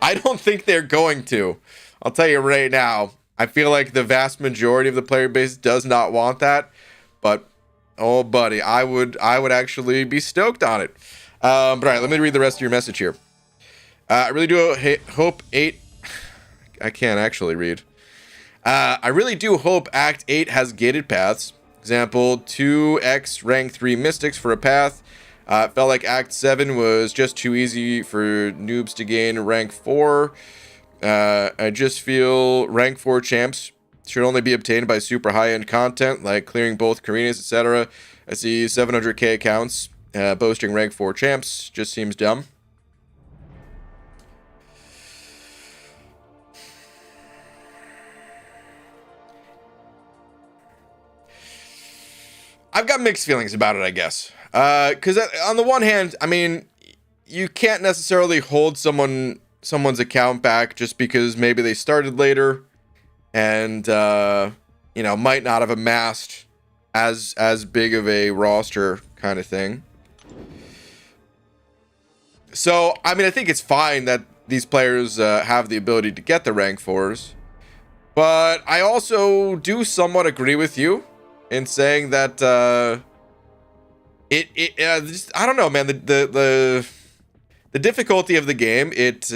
I don't think they're going to. I'll tell you right now. I feel like the vast majority of the player base does not want that. But, oh, buddy, I would actually be stoked on it. But all right, let me read the rest of your message here. I really do hope 8... I can't actually read. I really do hope Act 8 has gated paths. Example, 2x rank 3 mystics for a path. It felt like Act 7 was just too easy for noobs to gain rank 4. I just feel rank 4 champs should only be obtained by super high-end content, like clearing both arenas, etc. I see 700k accounts boasting rank 4 champs. Just seems dumb. I've got mixed feelings about it, I guess. Because on the one hand, I mean, you can't necessarily hold someone's account back just because maybe they started later and, might not have amassed as big of a roster kind of thing. So, I mean, I think it's fine that these players have the ability to get the rank 4s. But I also do somewhat agree with you in saying that just, I don't know, man, the the difficulty of the game, it's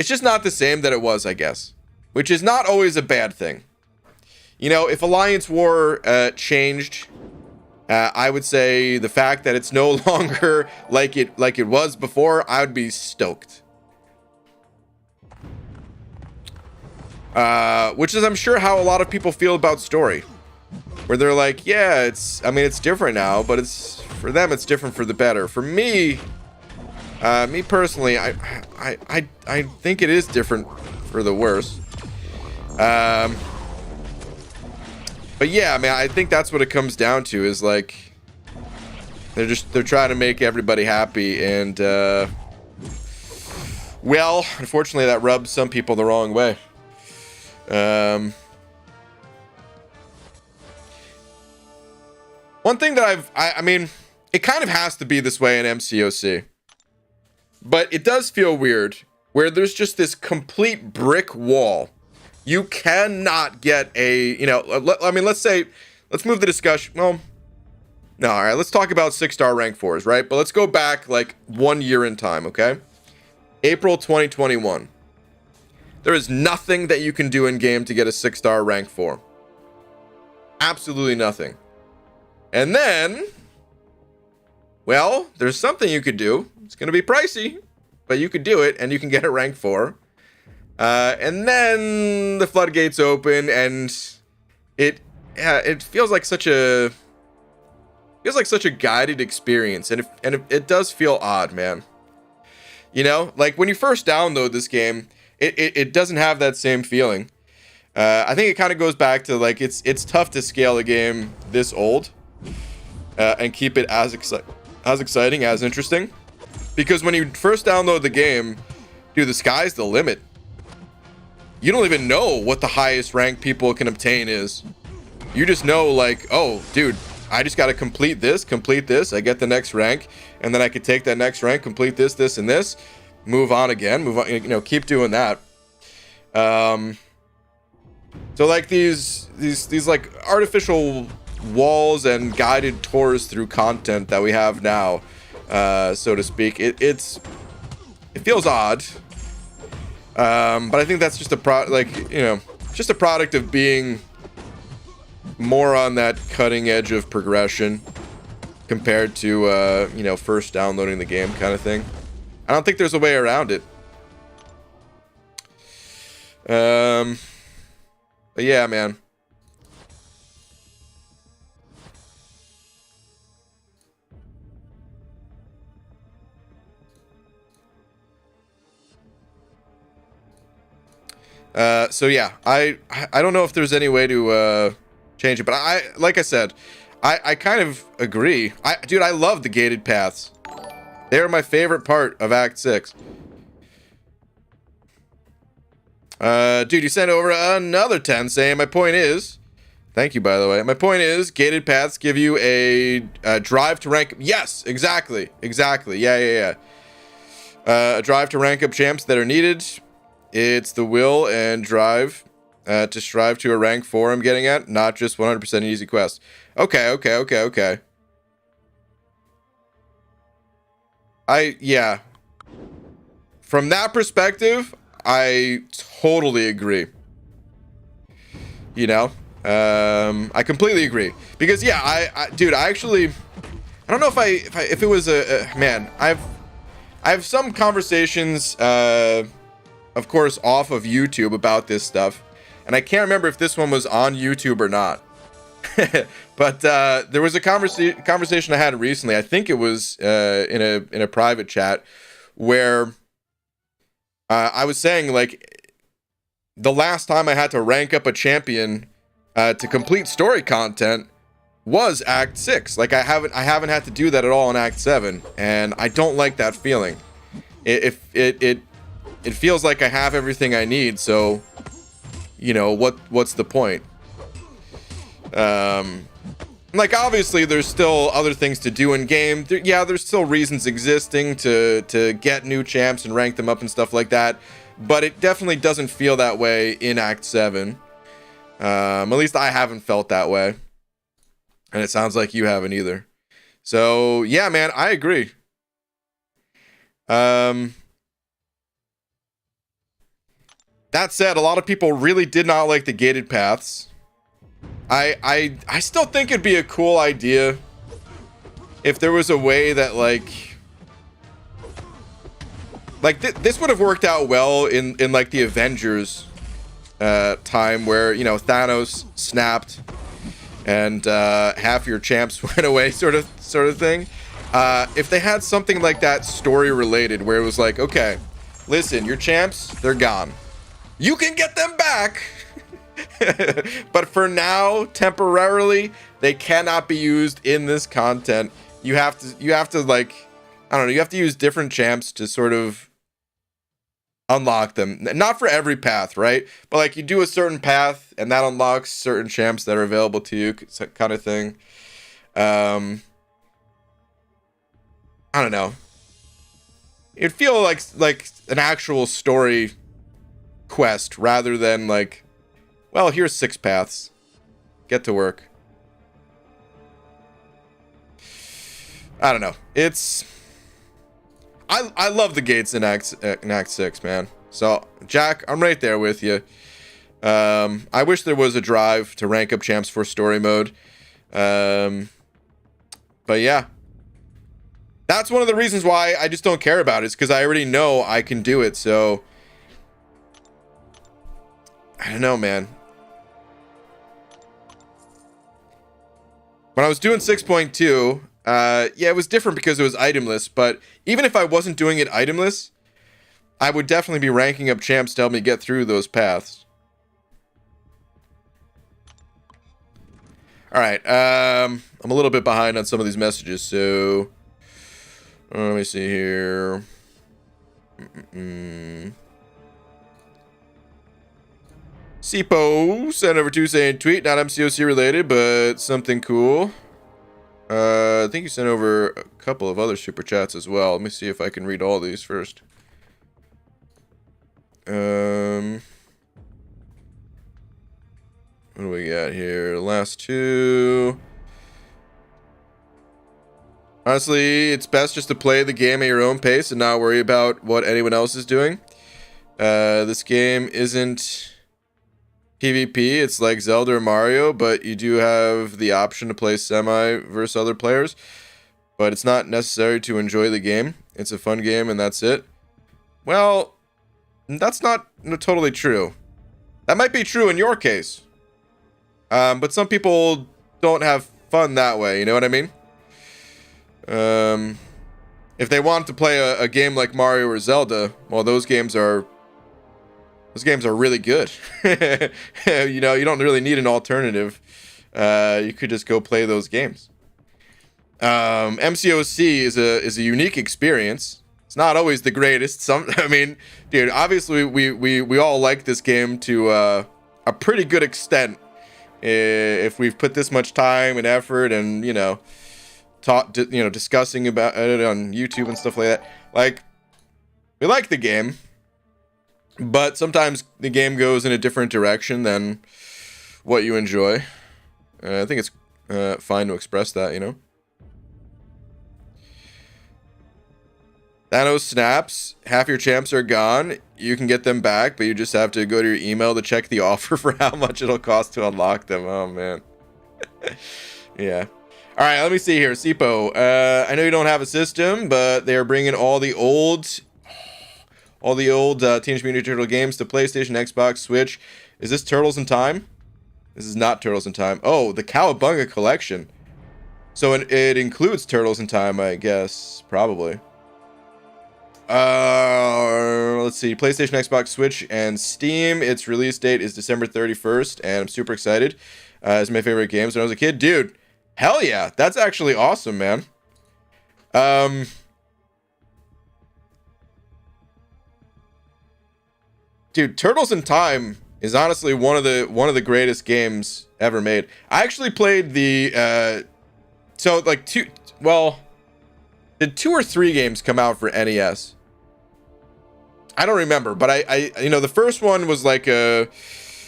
just not the same that it was, I guess, which is not always a bad thing. You know, if Alliance War changed, I would say the fact that it's no longer like it was before, I would be stoked. Which is, I'm sure, how a lot of people feel about story, where they're like, yeah, it's different now, but it's, for them, it's different for the better. For me, me personally, I think it is different for the worse. But yeah, I mean, I think that's what it comes down to, is like, they're trying to make everybody happy, and well, unfortunately, that rubs some people the wrong way. One thing that I mean, it kind of has to be this way in MCOC, but it does feel weird where there's just this complete brick wall. You cannot get a, you know, I mean, let's move the discussion. Well, no, all right, let's talk about 6-star rank 4s, right? But let's go back like 1 year in time, okay? April 2021. There is nothing that you can do in game to get a 6-star rank 4. Absolutely nothing. And then, well, there's something you could do. It's going to be pricey, but you could do it, and you can get a rank 4. And then the floodgates open, and it feels like such a guided experience, and it does feel odd, man. You know, like when you first download this game, it doesn't have that same feeling. I think it kind of goes back to like it's tough to scale a game this old and keep it as exciting, as interesting, because when you first download the game, dude, the sky's the limit. You don't even know what the highest rank people can obtain is. You just know, like, oh, dude, I just got to complete this, I get the next rank, and then I could take that next rank, complete this, and this, move on, you know, keep doing that. So like these like artificial walls and guided tours through content that we have now, so to speak, it feels odd. But I think that's just just a product of being more on that cutting edge of progression compared to, you know, first downloading the game kind of thing. I don't think there's a way around it. But yeah, man. So yeah, I don't know if there's any way to change it, but like I said, I kind of agree. Dude, I love the gated paths. They're my favorite part of Act 6. Dude, you sent over another 10 saying my point is, thank you, by the way. My point is, gated paths give you a drive to rank. Yes, exactly. Yeah. A drive to rank up champs that are needed. It's the will and drive to strive to a rank 4 I'm getting at, not just 100% easy quest. Okay. Yeah. From that perspective, I totally agree. You know? I completely agree. Because yeah, dude, I actually, I don't know if it was man, I have some conversations, of course, off of YouTube about this stuff, and I can't remember if this one was on YouTube or not. But there was a conversation I had recently. I think it was in a private chat where I was saying, like, the last time I had to rank up a champion to complete story content was Act 6. Like, I haven't had to do that at all in Act 7, and I don't like that feeling. It feels like I have everything I need, so, you know, what's the point? Like, obviously, there's still other things to do in game. There's still reasons existing to get new champs and rank them up and stuff like that, but it definitely doesn't feel that way in Act 7. At least I haven't felt that way, and it sounds like you haven't either. So, yeah, man, I agree. That said, a lot of people really did not like the gated paths. I still think it'd be a cool idea if there was a way that this would have worked out well in like the Avengers time, where, you know, Thanos snapped and half your champs went away, sort of thing. If they had something like that story related, where it was like, okay, listen, your champs, they're gone. You can get them back. But for now, temporarily, they cannot be used in this content. You have to like, I don't know, you have to use different champs to sort of unlock them. Not for every path, right? But like, you do a certain path and that unlocks certain champs that are available to you, kind of thing. I don't know. It'd feel like an actual story quest rather than like, well, here's 6 paths. Get to work. I don't know. It's... I love the gates in Act 6, man. So, Jack, I'm right there with you. I wish there was a drive to rank up champs for story mode. But yeah. That's one of the reasons why I just don't care about it, is because I already know I can do it, so... I don't know, man. When I was doing 6.2, yeah, it was different because it was itemless, but even if I wasn't doing it itemless, I would definitely be ranking up champs to help me get through those paths. Alright, I'm a little bit behind on some of these messages, so... let me see here. Sipo sent over to saying tweet, not MCOC related, but something cool. I think you sent over a couple of other super chats as well. Let me see if I can read all these first. What do we got here? The last 2. Honestly, it's best just to play the game at your own pace and not worry about what anyone else is doing. This game isn't PvP, it's like Zelda or Mario, but you do have the option to play semi versus other players. But it's not necessary to enjoy the game. It's a fun game and that's it. Well, that's not totally true. That might be true in your case. But some people don't have fun that way, you know what I mean? If they want to play a game like Mario or Zelda, well, those games are really good. You know, you don't really need an alternative. You could just go play those games. MCOC is a unique experience. It's not always the greatest. I mean, dude, obviously we all like this game to a pretty good extent. If we've put this much time and effort and, you know, discussing about it on YouTube and stuff like that. Like, we like the game. But sometimes the game goes in a different direction than what you enjoy. I think it's fine to express that, you know. Thanos snaps. Half your champs are gone. You can get them back, but you just have to go to your email to check the offer for how much it'll cost to unlock them. Oh, man. Yeah. All right, let me see here. Sipo, I know you don't have a system, but they're bringing all the old Teenage Mutant Ninja Turtle games to PlayStation, Xbox, Switch. Is this Turtles in Time? This is not Turtles in Time. Oh, the Cowabunga collection. So it includes Turtles in Time, I guess. Probably. Let's see. PlayStation, Xbox, Switch, and Steam. Its release date is December 31st, and I'm super excited. It's my favorite games when I was a kid. Dude, hell yeah. That's actually awesome, man. Dude, Turtles in Time is honestly one of the greatest games ever made. I actually played the did 2 or 3 games come out for NES? I don't remember, but I you know, the first one was like a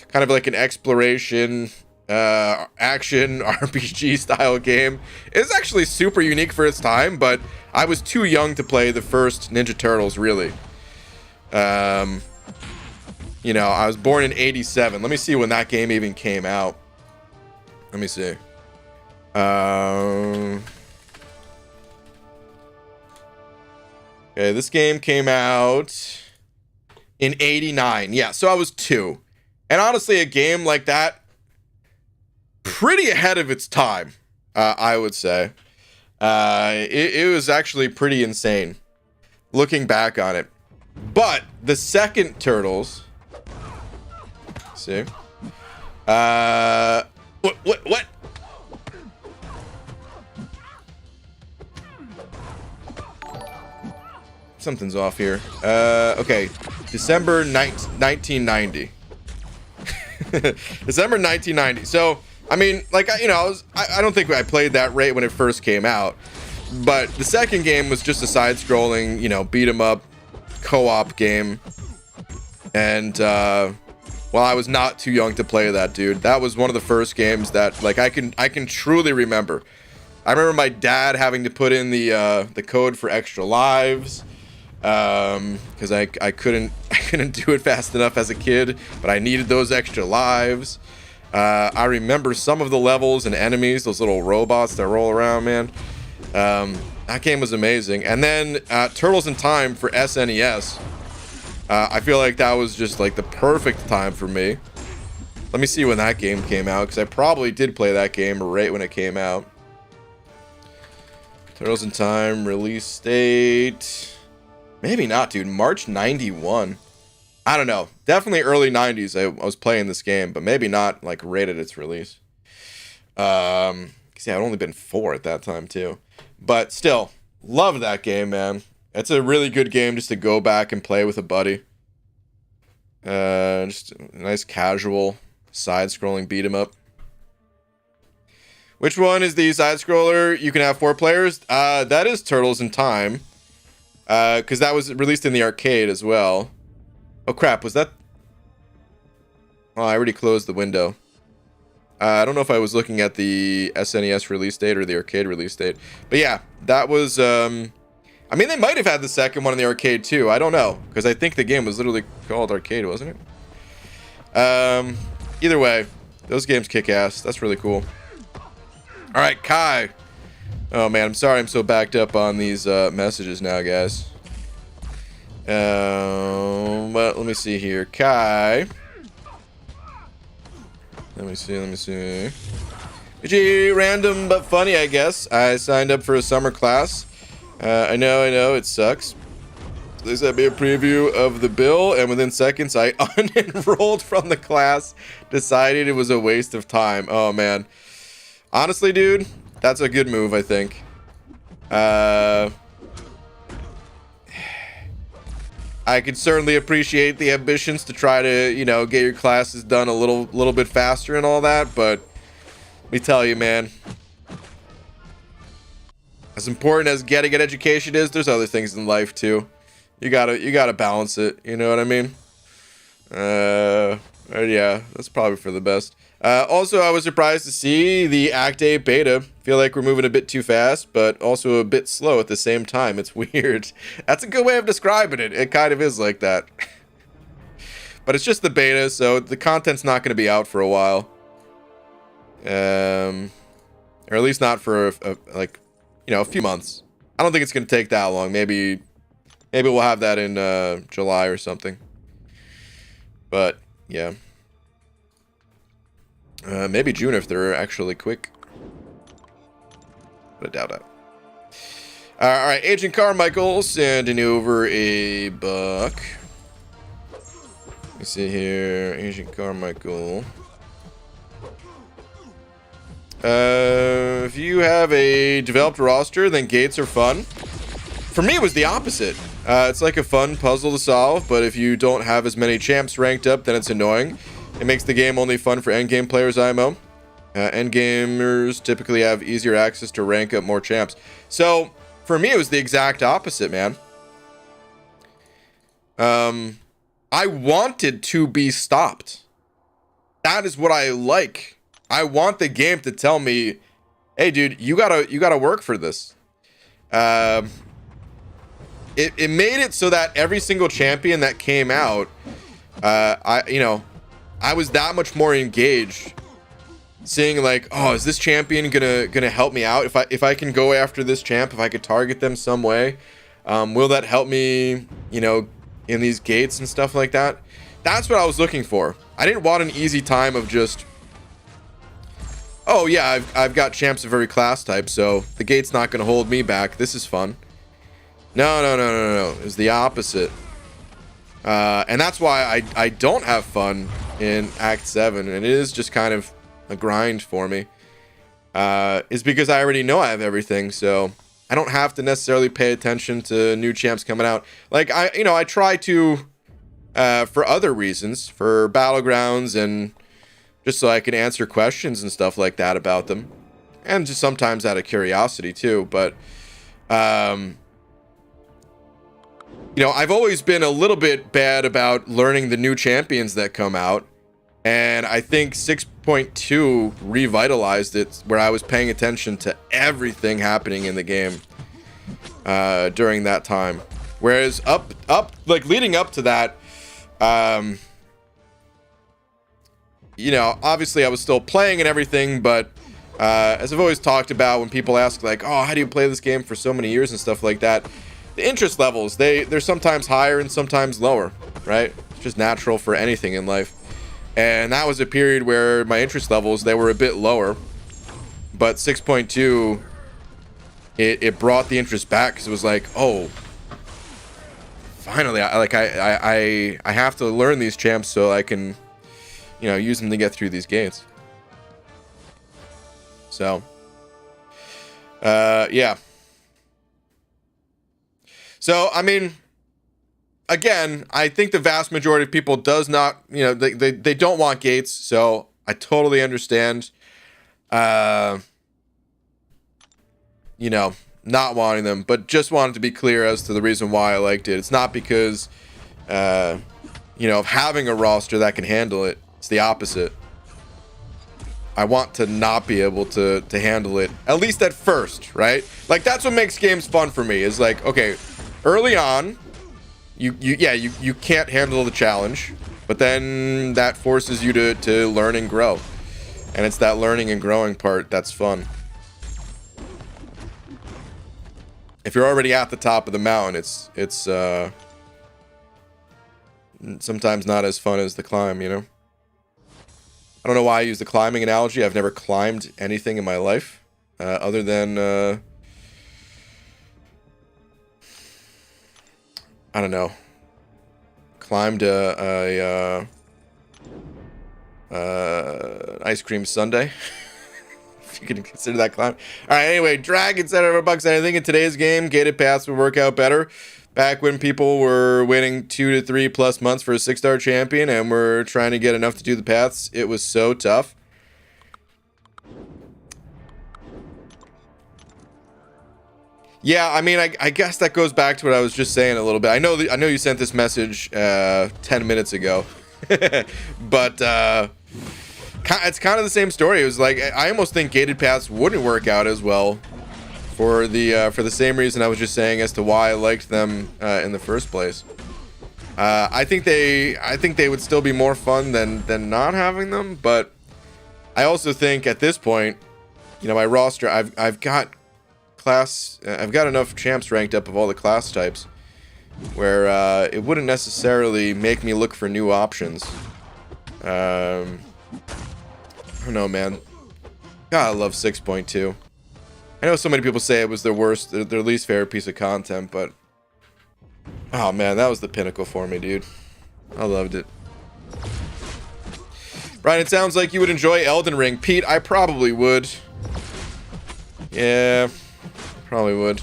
kind of like an exploration action RPG style game. It's actually super unique for its time, but I was too young to play the first Ninja Turtles, really. You know, I was born in 87. Let me see when that game even came out. Let me see. Okay, this game came out in 89. Yeah, so I was 2. And honestly, a game like that, pretty ahead of its time, I would say. It was actually pretty insane, looking back on it. But the second Turtles... See? What? Something's off here. Okay. December 1990. December 1990. So, I mean, like, you know, I don't think I played that rate when it first came out. But the second game was just a side-scrolling, you know, beat-em-up co-op game. And, well, I was not too young to play that, dude. That was one of the first games that, like, I can truly remember. I remember my dad having to put in the code for extra lives, because I couldn't do it fast enough as a kid, but I needed those extra lives. I remember some of the levels and enemies, those little robots that roll around, man. That game was amazing. And then Turtles in Time for SNES. I feel like that was just like the perfect time for me. Let me see when that game came out, because I probably did play that game right when it came out. Turtles in Time, release date... Maybe not, dude. March 91. I don't know. Definitely early 90s I was playing this game, but maybe not like right at its release. Because yeah, I'd only been 4 at that time too. But still, love that game, man. It's a really good game just to go back and play with a buddy. Just a nice casual side-scrolling beat 'em up. Which one is the side-scroller? You can have 4 players. That is Turtles in Time. Because that was released in the arcade as well. Oh crap, was that... Oh, I already closed the window. I don't know if I was looking at the SNES release date or the arcade release date. But yeah, that was... I mean, they might have had the second one in the arcade too. I don't know. Because I think the game was literally called Arcade, wasn't it? Either way, those games kick ass. That's really cool. Alright, Kai. Oh man, I'm sorry I'm so backed up on these messages now, guys. But let me see here. Kai. Let me see. GG, random but funny, I guess. I signed up for a summer class. I know, it sucks. They sent me a preview of the bill, and within seconds I unenrolled from the class, decided it was a waste of time. Oh man. Honestly, dude, that's a good move, I think. I could certainly appreciate the ambitions to try to, you know, get your classes done a little bit faster and all that, but let me tell you, man. As important as getting an education is, there's other things in life too. You gotta balance it. You know what I mean? Yeah, that's probably for the best. Also, I was surprised to see the Act 8 beta. Feel like we're moving a bit too fast, but also a bit slow at the same time. It's weird. That's a good way of describing it. It kind of is like that. But it's just the beta, so the content's not going to be out for a while. Or at least not for, like, you know, a few months. I don't think it's going to take that long. Maybe we'll have that in July or something. But, yeah. Maybe June if they're actually quick. But I doubt it. Alright, Agent Carmichael sending over a buck. Let me see here. Agent Carmichael. If you have a developed roster, then gates are fun. For me, it was the opposite. It's like a fun puzzle to solve, but if you don't have as many champs ranked up, then it's annoying. It makes the game only fun for endgame players, IMO. Endgamers typically have easier access to rank up more champs. So, for me, it was the exact opposite, man. I wanted to be stopped. That is what I like. I want the game to tell me, hey, dude, you gotta work for this. it made it so that every single champion that came out, I was that much more engaged, seeing like, oh, is this champion gonna help me out? If I can go after this champ, if I could target them some way, will that help me, in these gates and stuff like that? That's what I was looking for. I didn't want an easy time of just, oh yeah, I've got champs of every class type, so the gate's not gonna hold me back. This is fun. No. It's the opposite. And that's why I don't have fun in Act 7, and it is just kind of a grind for me. Is because I already know I have everything, so I don't have to necessarily pay attention to new champs coming out. Like, I try to, for other reasons, for Battlegrounds, and just so I can answer questions and stuff like that about them. And just sometimes out of curiosity, too. But, I've always been a little bit bad about learning the new champions that come out. And I think 6.2 revitalized it, where I was paying attention to everything happening in the game during that time. Whereas like leading up to that, obviously I was still playing and everything, but as I've always talked about, when people ask like, oh, how do you play this game for so many years and stuff like that, the interest levels, they're sometimes higher and sometimes lower, right? It's just natural for anything in life. And that was a period where my interest levels, they were a bit lower. But 6.2, it brought the interest back, because it was like, oh, finally, I have to learn these champs so I can, use them to get through these gates. So, yeah. So, I mean, again, I think the vast majority of people does not, they don't want gates, so I totally understand, not wanting them, but just wanted to be clear as to the reason why I liked it. It's not because, of having a roster that can handle it. It's the opposite. I want to not be able to handle it, at least at first, right? Like, that's what makes games fun for me, is like, okay, early on, you can't handle the challenge, but then that forces you to learn and grow. And it's that learning and growing part that's fun. If you're already at the top of the mountain, it's sometimes not as fun as the climb, I don't know why I use the climbing analogy. I've never climbed anything in my life, other than, I don't know, climbed a ice cream sundae. If you can consider that climb. All right, anyway, Dragon said $100. I think in today's game, gated paths would work out better. Back when people were waiting 2 to 3+ months for a 6-star champion and were trying to get enough to do the paths, it was so tough. Yeah, I mean, I guess that goes back to what I was just saying a little bit. I know you sent this message 10 minutes ago, but it's kind of the same story. It was like, I almost think gated paths wouldn't work out as well for the same reason I was just saying as to why I liked them in the first place. I think they would still be more fun than not having them, but I also think at this point, my roster, I've got enough champs ranked up of all the class types where it wouldn't necessarily make me look for new options. I don't know, man. God, I love 6.2. I know so many people say it was their least favorite piece of content, but oh man, that was the pinnacle for me, dude. I loved it. Brian, it sounds like you would enjoy Elden Ring. Pete, I probably would. Yeah, probably would.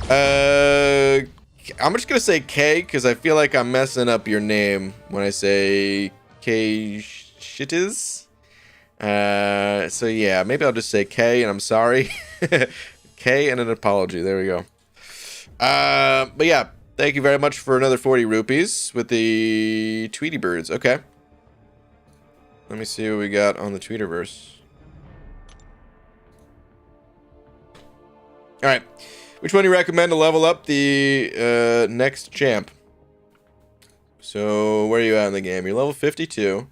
I'm just gonna say K, because I feel like I'm messing up your name when I say K Shittiz. So yeah, maybe I'll just say K and I'm sorry. K and an apology. There we go. But yeah, thank you very much for another 40 rupees with the Tweety Birds. Okay. Let me see what we got on the Tweeterverse. All right. Which one do you recommend to level up the next champ? So where are you at in the game? You're level 52.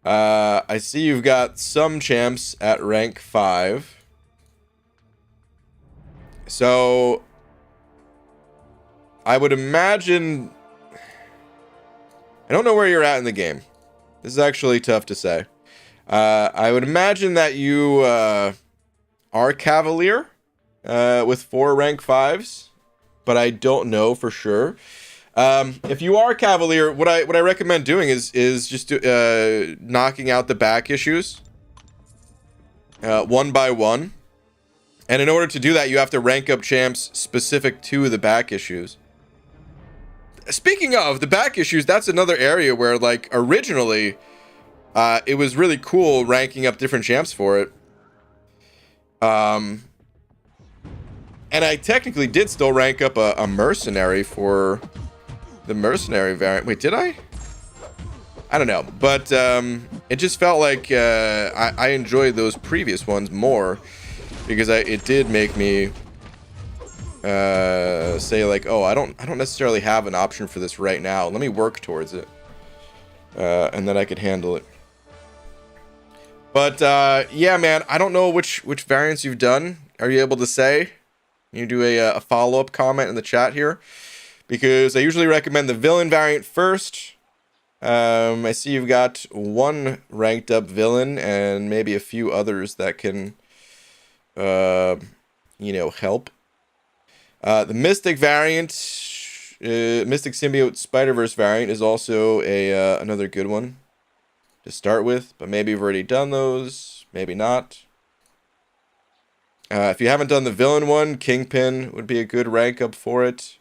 I see you've got some champs at rank 5. So I would imagine... I don't know where you're at in the game. This is actually tough to say. I would imagine that you are Cavalier with 4 rank 5s, but I don't know for sure. If you are Cavalier, what I recommend doing is just knocking out the back issues one by one. And in order to do that, you have to rank up champs specific to the back issues. Speaking of the back issues, that's another area where, like, originally, it was really cool ranking up different champs for it. And I technically did still rank up a mercenary for the mercenary variant. Wait, did I? I don't know. But it just felt like I enjoyed those previous ones more because it did make me say like, oh, I don't necessarily have an option for this right now. Let me work towards it, and then I could handle it. But yeah, man, I don't know which variants you've done. Are you able to say? You do a follow-up comment in the chat here, because I usually recommend the villain variant first. I see you've got 1 ranked up villain and maybe a few others that can, you know, help. The Mystic variant, Mystic Symbiote Spider-Verse variant is also another good one to start with, but maybe you've already done those, maybe not. If you haven't done the villain one, Kingpin would be a good rank up for it.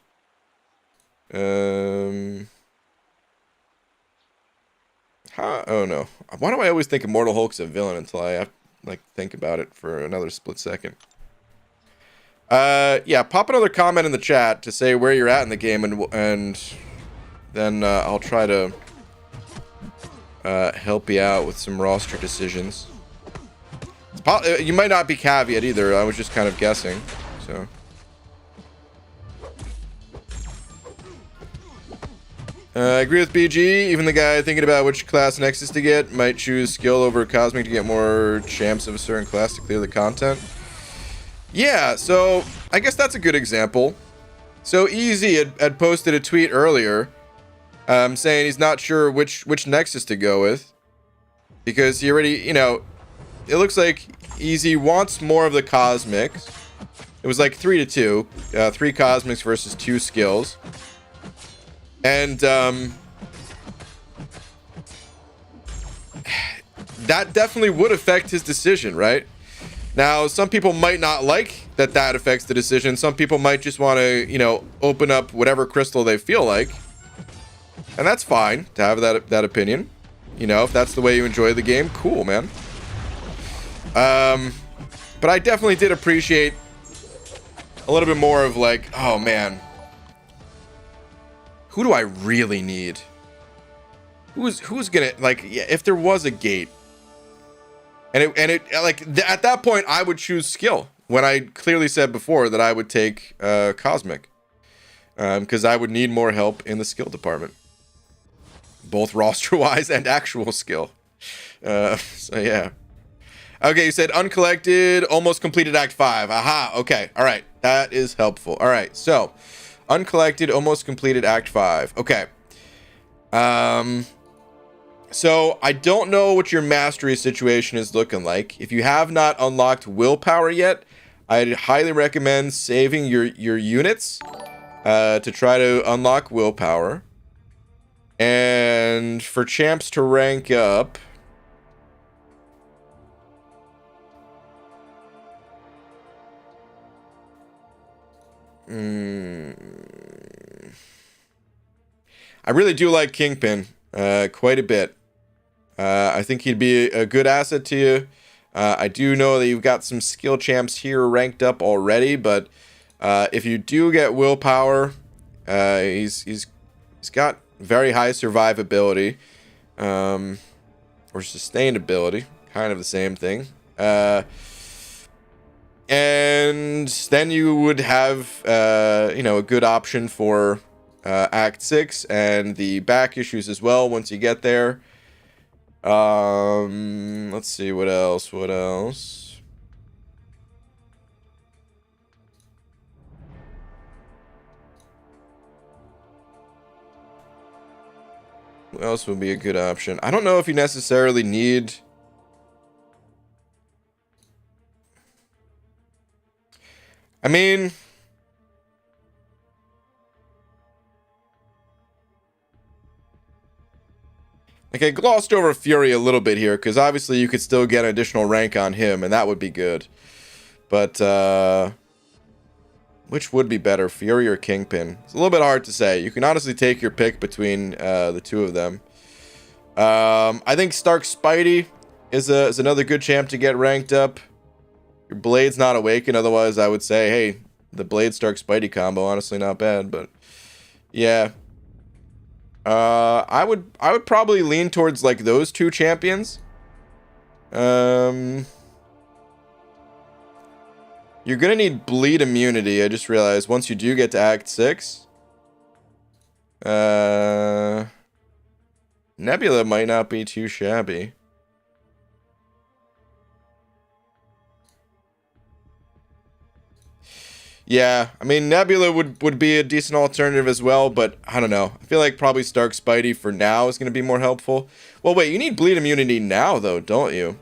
Oh no. Why do I always think Immortal Hulk's a villain until I have, like, think about it for another split second? Yeah, pop another comment in the chat to say where you're at in the game, and then I'll try to help you out with some roster decisions. You might not be Caveat either. I was just kind of guessing. So I agree with BG. Even the guy thinking about which class Nexus to get might choose skill over Cosmic to get more champs of a certain class to clear the content. Yeah, so I guess that's a good example. So Easy had posted a tweet earlier saying he's not sure which Nexus to go with, because he already, you know, it looks like Easy wants more of the Cosmics. It was like 3-2, 3 Cosmics versus 2 skills. And that definitely would affect his decision, right? Now, some people might not like that affects the decision. Some people might just want to, you know, open up whatever crystal they feel like. And that's fine to have that opinion. You know, if that's the way you enjoy the game, cool, man. But I definitely did appreciate a little bit more of like, oh man, who do I really need? Who's gonna, like, yeah, if there was a gate, and it like at that point I would choose skill, when I clearly said before that I would take Cosmic, because I would need more help in the skill department, both roster wise and actual skill. So yeah. Okay, you said uncollected, almost completed Act 5. Aha, okay, all right, that is helpful. All right, so uncollected, almost completed Act 5. Okay. So I don't know what your mastery situation is looking like. If you have not unlocked willpower yet, I'd highly recommend saving your units to try to unlock willpower. And for champs to rank up, I really do like Kingpin quite a bit. I think he'd be a good asset to you. I do know that you've got some skill champs here ranked up already, but if you do get willpower, he's got very high survivability, or sustainability, kind of the same thing. And then you would have, you know, a good option for Act 6 and the back issues as well once you get there. Let's see, what else? What else? What else would be a good option? I don't know if you necessarily need... I mean... Like, I glossed over Fury a little bit here, because obviously you could still get an additional rank on him, and that would be good. But, which would be better, Fury or Kingpin? It's a little bit hard to say. You can honestly take your pick between the two of them. I think Stark Spidey is another good champ to get ranked up. Your Blade's not awakened, otherwise I would say, hey, the Blade Stark Spidey combo, honestly not bad, but yeah. I would probably lean towards like those two champions. You're gonna need bleed immunity, I just realized, once you do get to Act 6. Nebula might not be too shabby. Yeah, I mean, Nebula would be a decent alternative as well, but I don't know. I feel like probably Stark Spidey for now is going to be more helpful. Well, wait, you need bleed immunity now, though, don't you?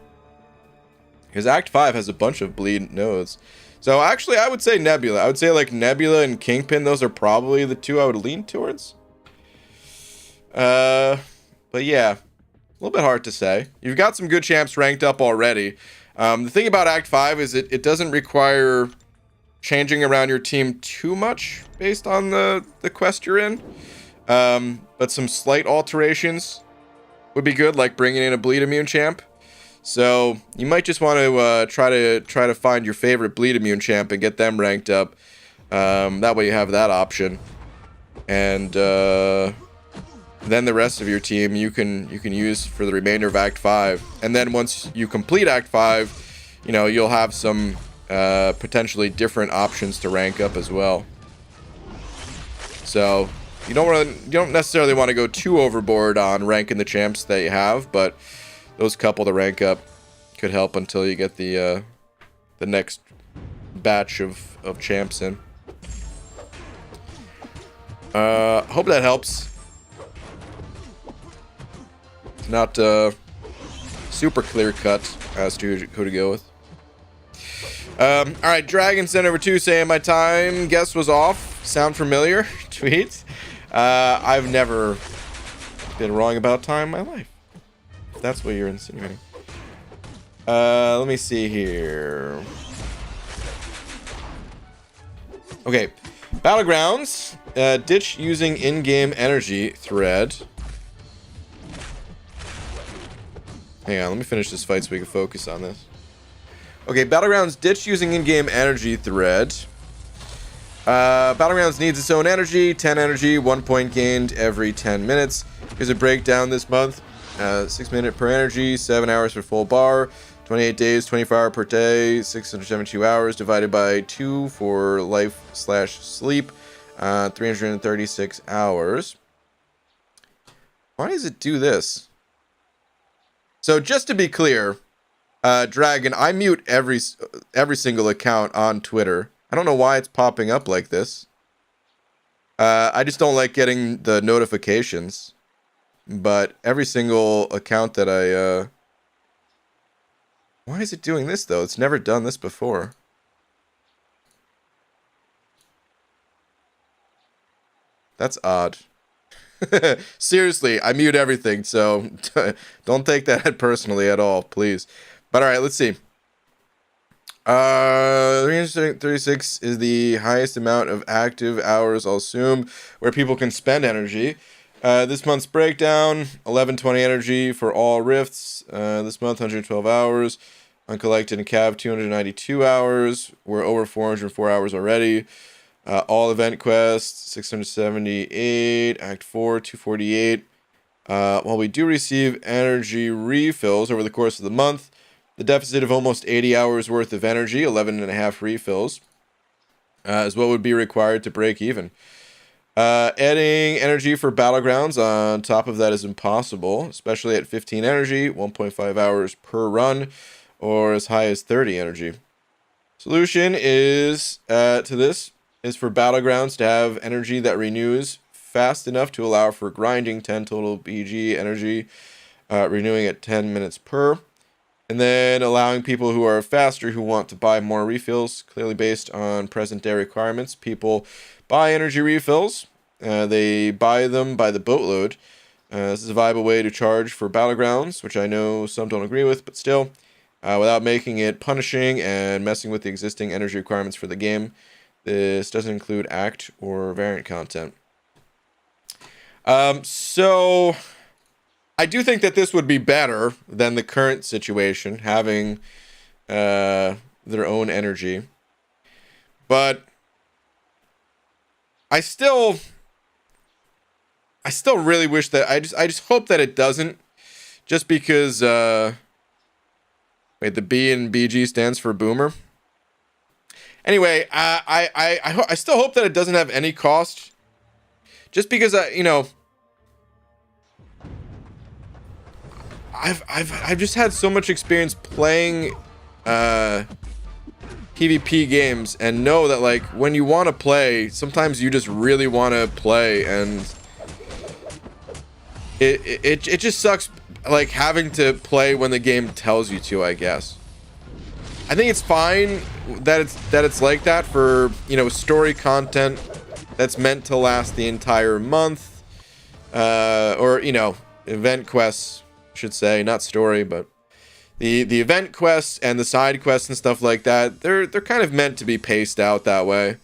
Because Act 5 has a bunch of bleed nodes. So, actually, I would say Nebula. I would say, like, Nebula and Kingpin, those are probably the two I would lean towards. But yeah, a little bit hard to say. You've got some good champs ranked up already. The thing about Act 5 is it doesn't require changing around your team too much based on the quest you're in. But some slight alterations would be good, like bringing in a bleed immune champ. So you might just want to try to find your favorite bleed immune champ and get them ranked up. That way you have that option, and then the rest of your team you can use for the remainder of Act 5. And then once you complete Act 5, you know, you'll have some potentially different options to rank up as well. So you don't necessarily want to go too overboard on ranking the champs that you have, but those couple to rank up could help until you get the next batch of champs in. Hope that helps. It's not super clear cut as to who to go with. Alright, Dragon sent over 2 saying my time guess was off. Sound familiar? Tweet. I've never been wrong about time in my life, if that's what you're insinuating. Let me see here. Okay. Battlegrounds. Ditch using in-game energy thread. Hang on, let me finish this fight so we can focus on this. Okay, Battlegrounds ditch using in-game energy thread. Battlegrounds needs its own energy. 10 energy, 1 point gained every 10 minutes. Here's a breakdown this month. 6 minutes per energy, 7 hours for full bar, 28 days, 24 hours per day, 672 hours divided by 2 for life/sleep, 336 hours. Why does it do this? So just to be clear, Dragon, I mute every single account on Twitter. I don't know why it's popping up like this. I just don't like getting the notifications. But every single account that I... Why is it doing this, though? It's never done this before. That's odd. Seriously, I mute everything, so don't take that personally at all, please. But alright, let's see. 336 is the highest amount of active hours, I'll assume, where people can spend energy. This month's breakdown, 1120 energy for all rifts. This month, 112 hours. Uncollected and Cav, 292 hours. We're over 404 hours already. All event quests, 678. Act 4, 248. While we do receive energy refills over the course of the month, The deficit of almost 80 hours worth of energy, 11.5 refills, is what would be required to break even. Adding energy for Battlegrounds on top of that is impossible, especially at 15 energy, 1.5 hours per run, or as high as 30 energy. Solution is to this is for Battlegrounds to have energy that renews fast enough to allow for grinding 10 total BG energy, renewing at 10 minutes per, and then allowing people who are faster who want to buy more refills, clearly based on present day requirements. People buy energy refills. They buy them by the boatload. This is a viable way to charge for Battlegrounds, which I know some don't agree with, but still, without making it punishing and messing with the existing energy requirements for the game. This doesn't include act or variant content. So I do think that this would be better than the current situation, having their own energy. But I still really wish that I just hope that it doesn't, just because wait, the B in BG stands for boomer. Anyway, I still hope that it doesn't have any cost, just because I've just had so much experience playing PvP games and know that, like, when you want to play, sometimes you just really want to play, and it just sucks, like, having to play when the game tells you to, I guess. I think it's fine that it's like that for, story content that's meant to last the entire month, or event quests, I should say, not story, but the event quests and the side quests and stuff like that, they're kind of meant to be paced out that way.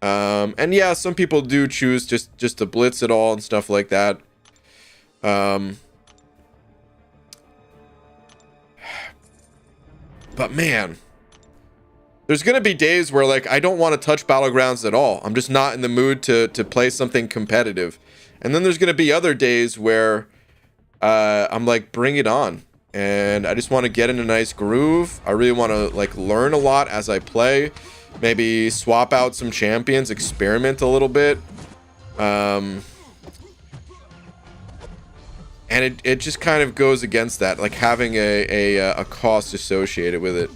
And yeah, some people do choose just to blitz it all and stuff like that. But man, there's gonna be days where, like, I don't want to touch Battlegrounds at all. I'm just not in the mood to play something competitive. And then there's gonna be other days where I'm like, bring it on. And I just want to get in a nice groove. I really want to, like, learn a lot as I play. Maybe swap out some champions, experiment a little bit. And it just kind of goes against that, like having a cost associated with it.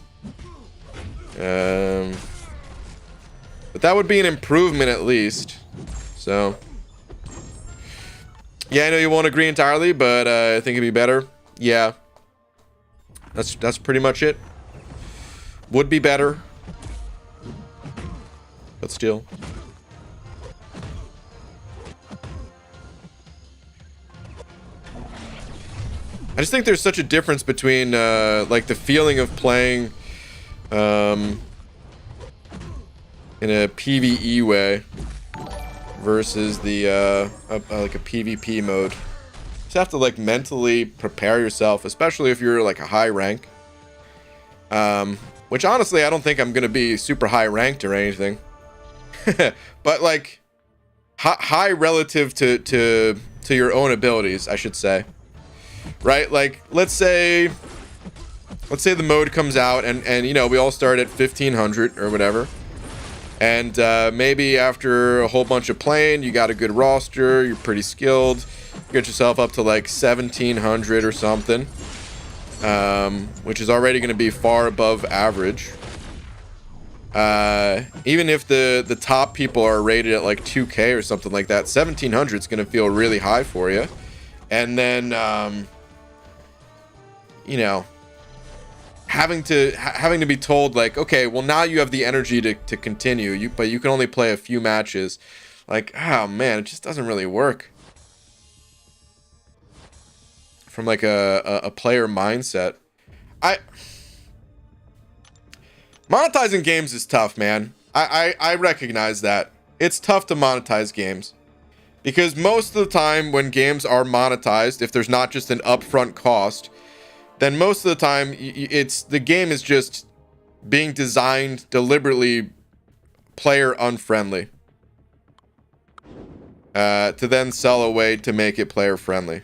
But that would be an improvement at least. So yeah, I know you won't agree entirely, but I think it'd be better. Yeah, that's pretty much it. Would be better, but still. I just think there's such a difference between like the feeling of playing in a PvE way versus the like a PvP mode. You just have to, like, mentally prepare yourself, especially if you're, like, a high rank. Which honestly, I don't think I'm gonna be super high ranked or anything. But, like, high relative to your own abilities, I should say. Right? Like, let's say the mode comes out and we all start at 1500 or whatever. And maybe after a whole bunch of playing, you got a good roster, you're pretty skilled, you get yourself up to like 1700 or something, which is already going to be far above average. Even if the top people are rated at like 2K or something like that, 1700 is going to feel really high for you. And then, having to be told, like, okay, well, now you have the energy to continue, but you can only play a few matches. Like, oh man, it just doesn't really work from, like, a player mindset. Monetizing games is tough, man. I recognize that. It's tough to monetize games. Because most of the time when games are monetized, if there's not just an upfront cost, then most of the time the game is just being designed deliberately player unfriendly, to then sell a way to make it player friendly.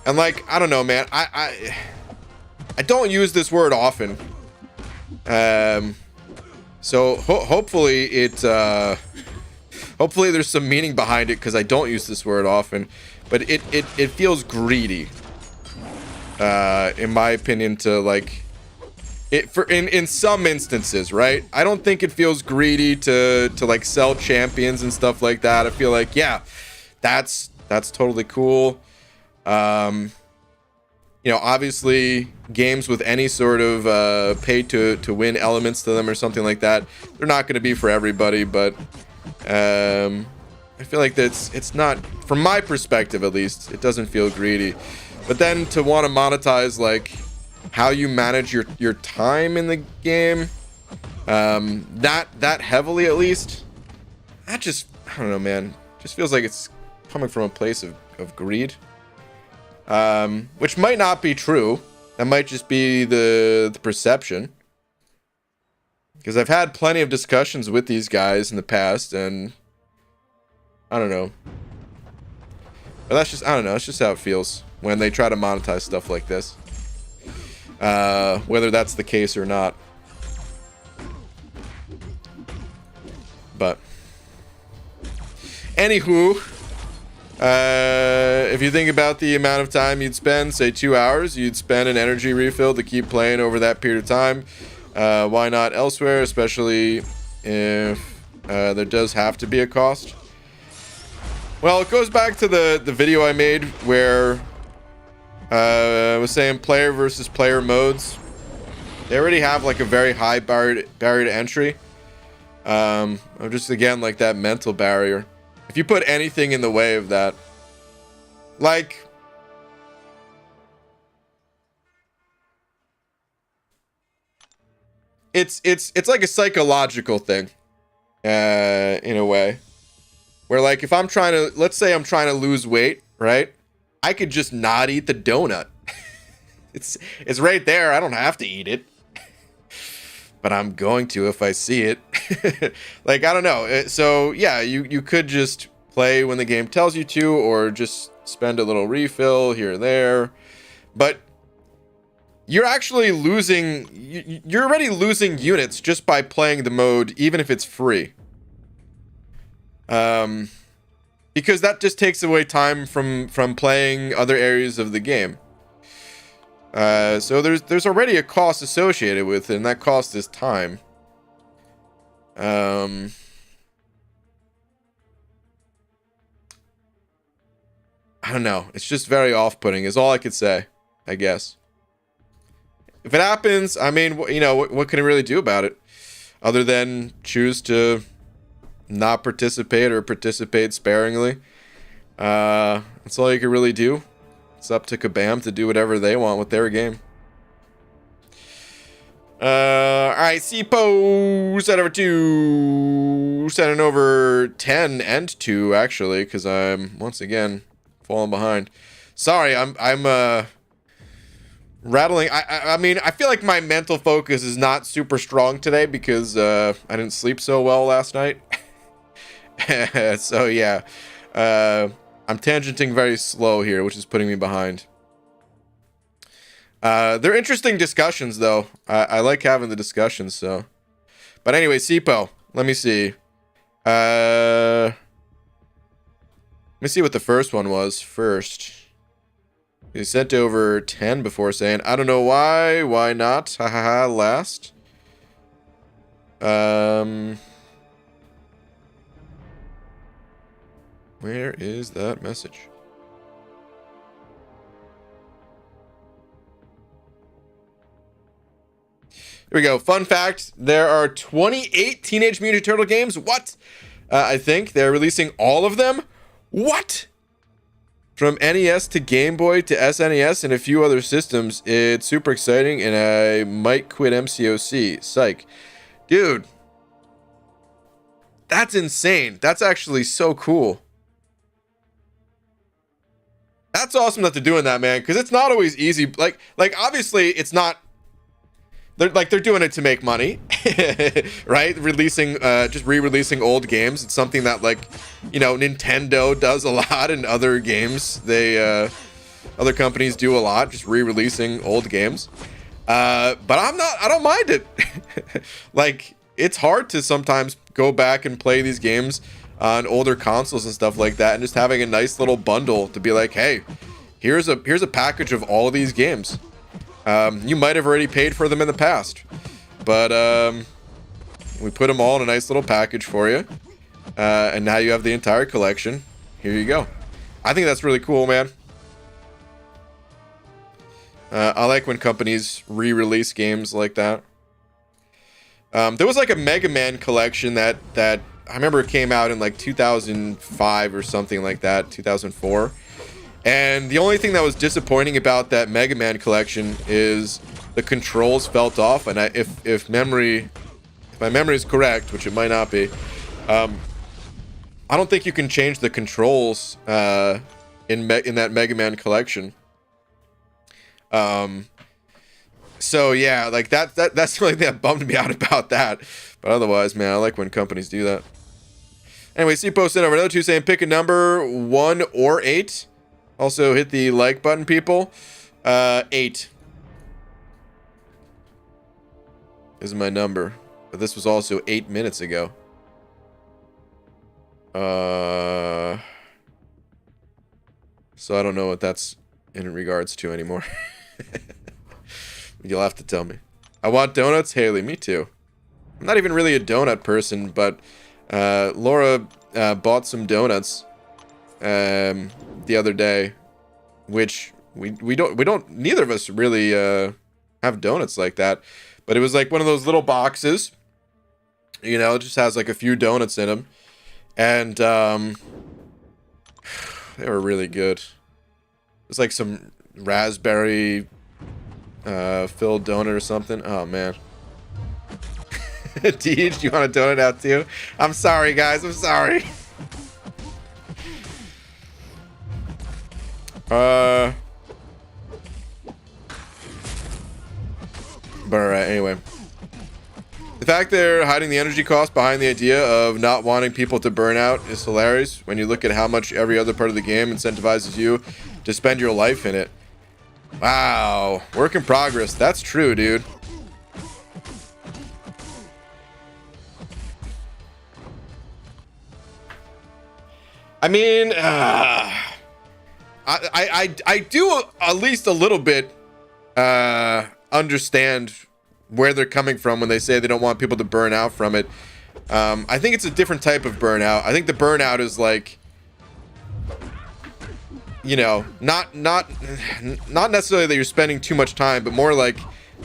And like, I don't know, man. I don't use this word often. So hopefully hopefully there's some meaning behind it, because I don't use this word often. But it feels greedy, in my opinion, to like in some instances, right? I don't think it feels greedy to like sell champions and stuff like that. I feel like, yeah, that's totally cool. You know, obviously games with any sort of pay to win elements to them or something like that, they're not going to be for everybody. But I feel like it's not, from my perspective at least, it doesn't feel greedy. But then to want to monetize like how you manage your time in the game, that heavily at least, that just, I don't know, man, just feels like it's coming from a place of greed. Which might not be true. That might just be the perception. Because I've had plenty of discussions with these guys in the past, and I don't know. But that's just, I don't know, it's just how it feels when they try to monetize stuff like this. Whether that's the case or not. But anywho, if you think about the amount of time you'd spend, say 2 hours, you'd spend an energy refill to keep playing over that period of time. Why not elsewhere, especially if there does have to be a cost? Well, it goes back to the video I made where I was saying player versus player modes. They already have like a very high barrier to entry. Just again, like that mental barrier. If you put anything in the way of that, like, it's like a psychological thing, in a way, where like if I'm trying to, let's say I'm trying to lose weight, right? I could just not eat the donut. It's right there. I don't have to eat it, but I'm going to if I see it. Like, I don't know. So yeah, you could just play when the game tells you to, or just spend a little refill here or there. But you're actually losing, you're already losing units just by playing the mode, even if it's free. Because that just takes away time from playing other areas of the game. So there's already a cost associated with it, and that cost is time. I don't know. It's just very off-putting is all I could say, I guess. If it happens, I mean, you know, what can I really do about it? Other than choose to not participate or participate sparingly. That's all you can really do. It's up to Kabam to do whatever they want with their game. Alright, Sipo set over 2. Sending over 10 and 2, actually, because I'm, once again, falling behind. Sorry, I'm rattling. I mean, I feel like my mental focus is not super strong today because I didn't sleep so well last night. So yeah, I'm tangenting very slow here, which is putting me behind. They're interesting discussions, though. I like having the discussions, so. But anyway, Sipo, let me see. Let me see what the first one was first. He sent over 10 before saying, I don't know why not? Hahaha, last. Where is that message? Here we go. Fun fact, there are 28 Teenage Mutant Ninja Turtle games. What? I think they're releasing all of them. What? From NES to Game Boy to SNES and a few other systems. It's super exciting, and I might quit MCOC. Psych. Dude. That's insane. That's actually so cool. That's awesome that they're doing that, man, because it's not always easy. Like obviously it's not. They're doing it to make money, right? Releasing, just re-releasing old games. It's something that, like, you know, Nintendo does a lot, and other games they Other companies do a lot, just re-releasing old games. But I don't mind it. Like, it's hard to sometimes go back and play these games on older consoles and stuff like that, and just having a nice little bundle to be like, hey, here's a package of all of these games. You might have already paid for them in the past, but we put them all in a nice little package for you, and now you have the entire collection. Here you go. I think that's really cool, man. I like when companies re-release games like that. There was like a Mega Man collection that I remember came out in like 2005 or something like that, 2004. And the only thing that was disappointing about that Mega Man collection is the controls felt off. And if my memory is correct, which it might not be, I don't think you can change the controls in that Mega Man collection. So yeah, like that's really that bummed me out about that. But otherwise, man, I like when companies do that. Anyway, see posted over another two saying pick a number 1 or 8. Also hit the like button, people. 8 is my number, but this was also 8 minutes ago. So I don't know what that's in regards to anymore. You'll have to tell me. I want donuts, Haley. Me too. I'm not even really a donut person, but Laura bought some donuts the other day, which we don't neither of us really have donuts like that. But it was like one of those little boxes, you know, it just has like a few donuts in them, and they were really good. It was like some raspberry filled donut or something. Oh man. Deej, you want a donut out too? I'm sorry, guys. I'm sorry. But alright, anyway. The fact they're hiding the energy cost behind the idea of not wanting people to burn out is hilarious when you look at how much every other part of the game incentivizes you to spend your life in it. Wow. Work in progress. That's true, dude. I mean, I do at least a little bit understand where they're coming from when they say they don't want people to burn out from it. I think it's a different type of burnout. I think the burnout is like, you know, not necessarily that you're spending too much time, but more like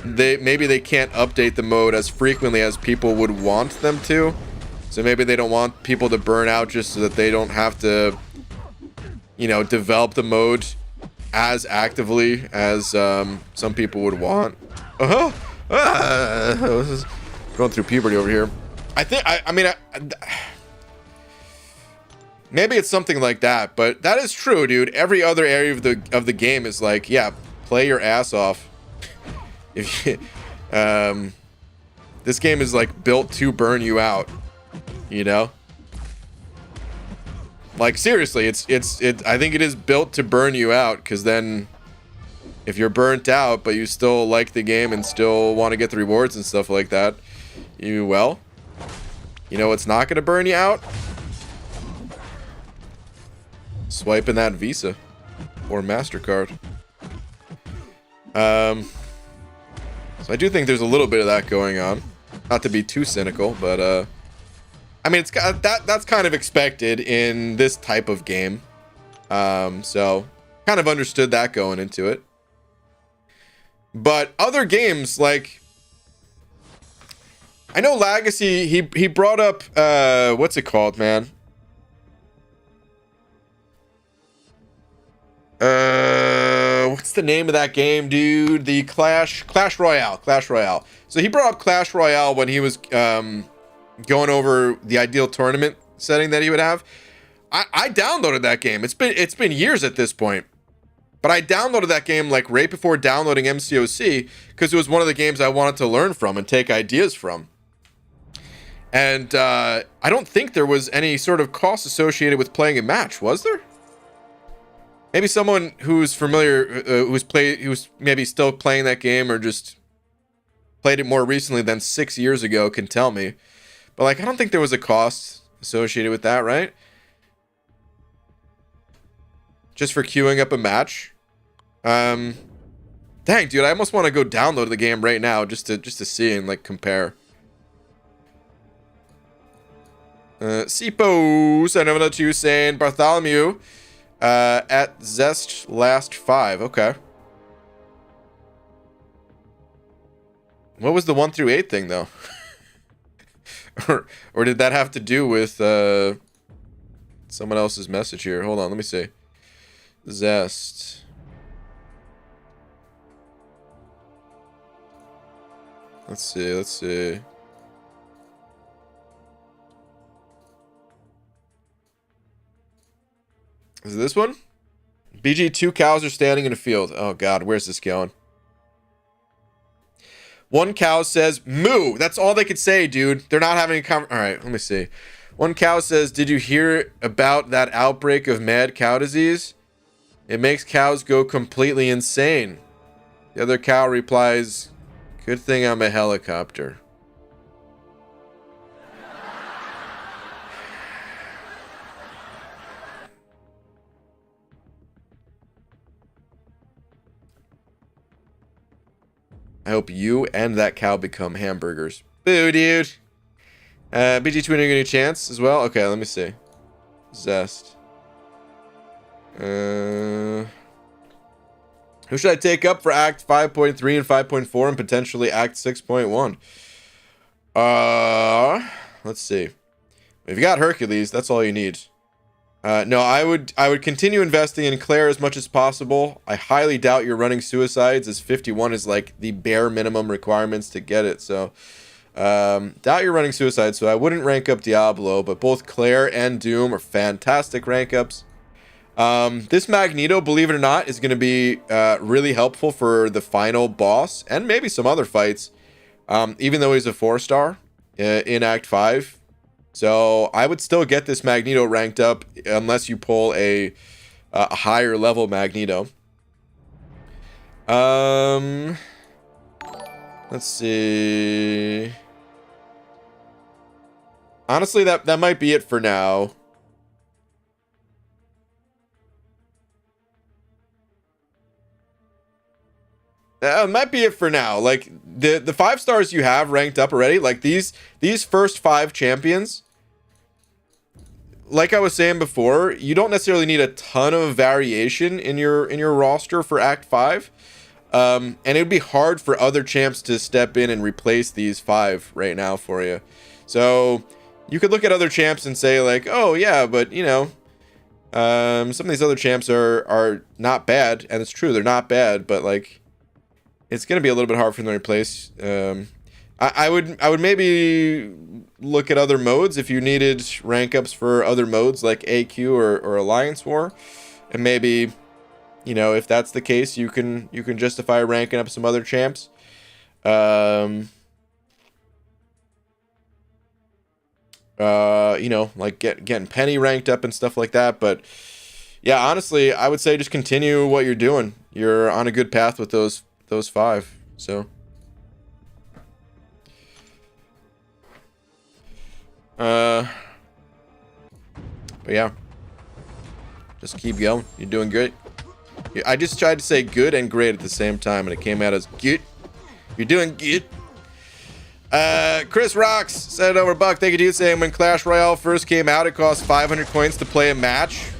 maybe they can't update the mode as frequently as people would want them to. So maybe they don't want people to burn out just so that they don't have to, you know, develop the mode as actively as some people would want. This is going through puberty over here. I mean, maybe it's something like that, but that is true, dude. Every other area of the game is like, yeah, play your ass off. If you, this game is like built to burn you out. You know, like seriously, it's I think it is built to burn you out, because then if you're burnt out but you still like the game and still want to get the rewards and stuff like that, you know what's not going to burn you out? Swiping that Visa or MasterCard. So I do think there's a little bit of that going on, not to be too cynical, but I mean, it's that's kind of expected in this type of game. So kind of understood that going into it. But other games, like, I know Legacy, he brought up what's it called, man? What's the name of that game, dude? The Clash Royale. So he brought up Clash Royale when he was going over the ideal tournament setting that he would have. I downloaded that game. It's been years at this point, but I downloaded that game like right before downloading MCOC, because it was one of the games I wanted to learn from and take ideas from. And I don't think there was any sort of cost associated with playing a match, was there? Maybe someone who's familiar, who's maybe still playing that game or just played it more recently than 6 years ago can tell me. But like, I don't think there was a cost associated with that, right? Just for queuing up a match. Dang, dude, I almost want to go download the game right now just to see and like compare. Sipo 702 saying Bartholomew at Zest last 5. Okay. What was the 1 through 8 thing though? or did that have to do with someone else's message here? Hold on, let me see. Zest. Let's see. Is it this one? BG, 2 cows are standing in a field. Oh god, where's this going? One cow says, moo. That's all they could say, dude. They're not having a conversation. All right, let me see. One cow says, did you hear about that outbreak of mad cow disease? It makes cows go completely insane. The other cow replies, good thing I'm a helicopter. I hope you and that cow become hamburgers. Boo, dude. BG Twin, are you getting a chance as well? Okay, let me see. Zest. Who should I take up for Act 5.3 and 5.4 and potentially Act 6.1? Let's see. If you got Hercules, that's all you need. No, I would continue investing in Claire as much as possible. I highly doubt you're running Suicides, as 51 is like the bare minimum requirements to get it. So, doubt you're running Suicides, so I wouldn't rank up Diablo, but both Claire and Doom are fantastic rank ups. This Magneto, believe it or not, is going to be really helpful for the final boss and maybe some other fights, even though he's a 4-star in Act 5. So I would still get this Magneto ranked up unless you pull a higher level Magneto. Let's see. Honestly, that might be it for now. That might be it for now. Like the 5 stars you have ranked up already, like these first 5 champions, like I was saying before, you don't necessarily need a ton of variation in your roster for Act 5. And it would be hard for other champs to step in and replace these 5 right now for you. So you could look at other champs and say like, oh yeah, but you know, some of these other champs are not bad, and it's true, they're not bad, but like it's gonna be a little bit hard for them to replace. I would maybe look at other modes if you needed rank ups for other modes like AQ or Alliance War, and maybe, you know, if that's the case, you can justify ranking up some other champs. You know, like getting Penny ranked up and stuff like that. But yeah, honestly, I would say just continue what you're doing. You're on a good path with those 5. So but yeah, just keep going. You're doing great. I just tried to say good and great at the same time, and it came out as good. You're doing good. Chris Rocks said over Buck. Thank you, dude. Saying when Clash Royale first came out, it cost 500 coins to play a match.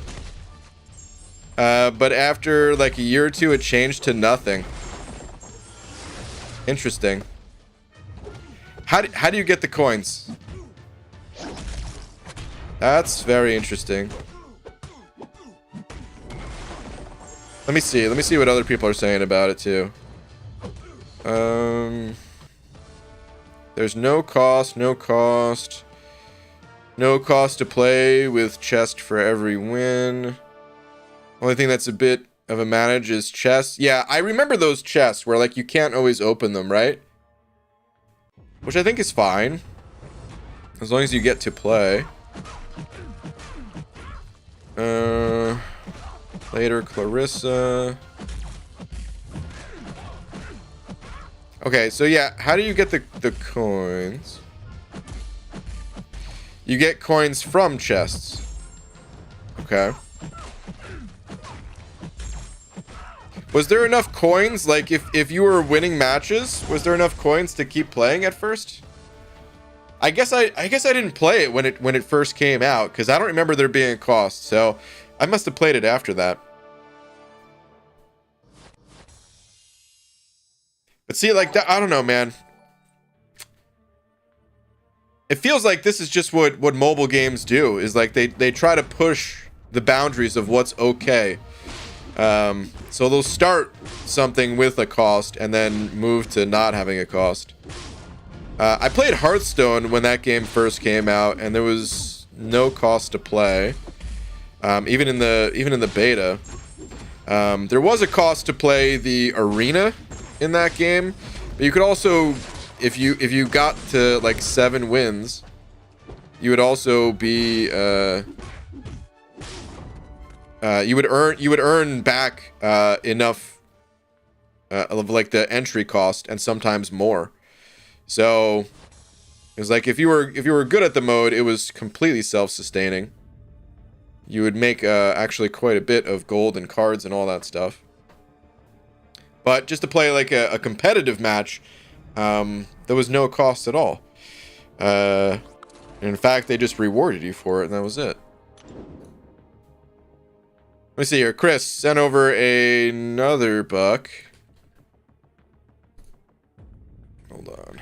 But after like a year or two, it changed to nothing. Interesting. How do you get the coins? That's very interesting. Let me see what other people are saying about it too. There's no cost to play with chest for every win. Only thing that's a bit of a manage is chests. Yeah, I remember those chests where like you can't always open them, right? Which I think is fine, as long as you get to play. Later, Clarissa. Okay, so yeah, how do you get the coins? You get coins from chests. Okay. Was there enough coins? Like, if you were winning matches, was there enough coins to keep playing at first? I guess I didn't play it when it first came out, because I don't remember there being a cost. So I must have played it after that. But see, like, I don't know, man. It feels like this is just what mobile games do. Is like they try to push the boundaries of what's okay. So they'll start something with a cost and then move to not having a cost. I played Hearthstone when that game first came out, and there was no cost to play. Even in the beta, there was a cost to play the arena in that game, but you could also, if you got to like 7 wins, you would also be you would earn back enough of like the entry cost and sometimes more. So it was like if you were good at the mode, it was completely self-sustaining. You would make actually quite a bit of gold and cards and all that stuff. But just to play like a competitive match, there was no cost at all. In fact, they just rewarded you for it, and that was it. Let me see here. Chris sent over another buck. Hold on.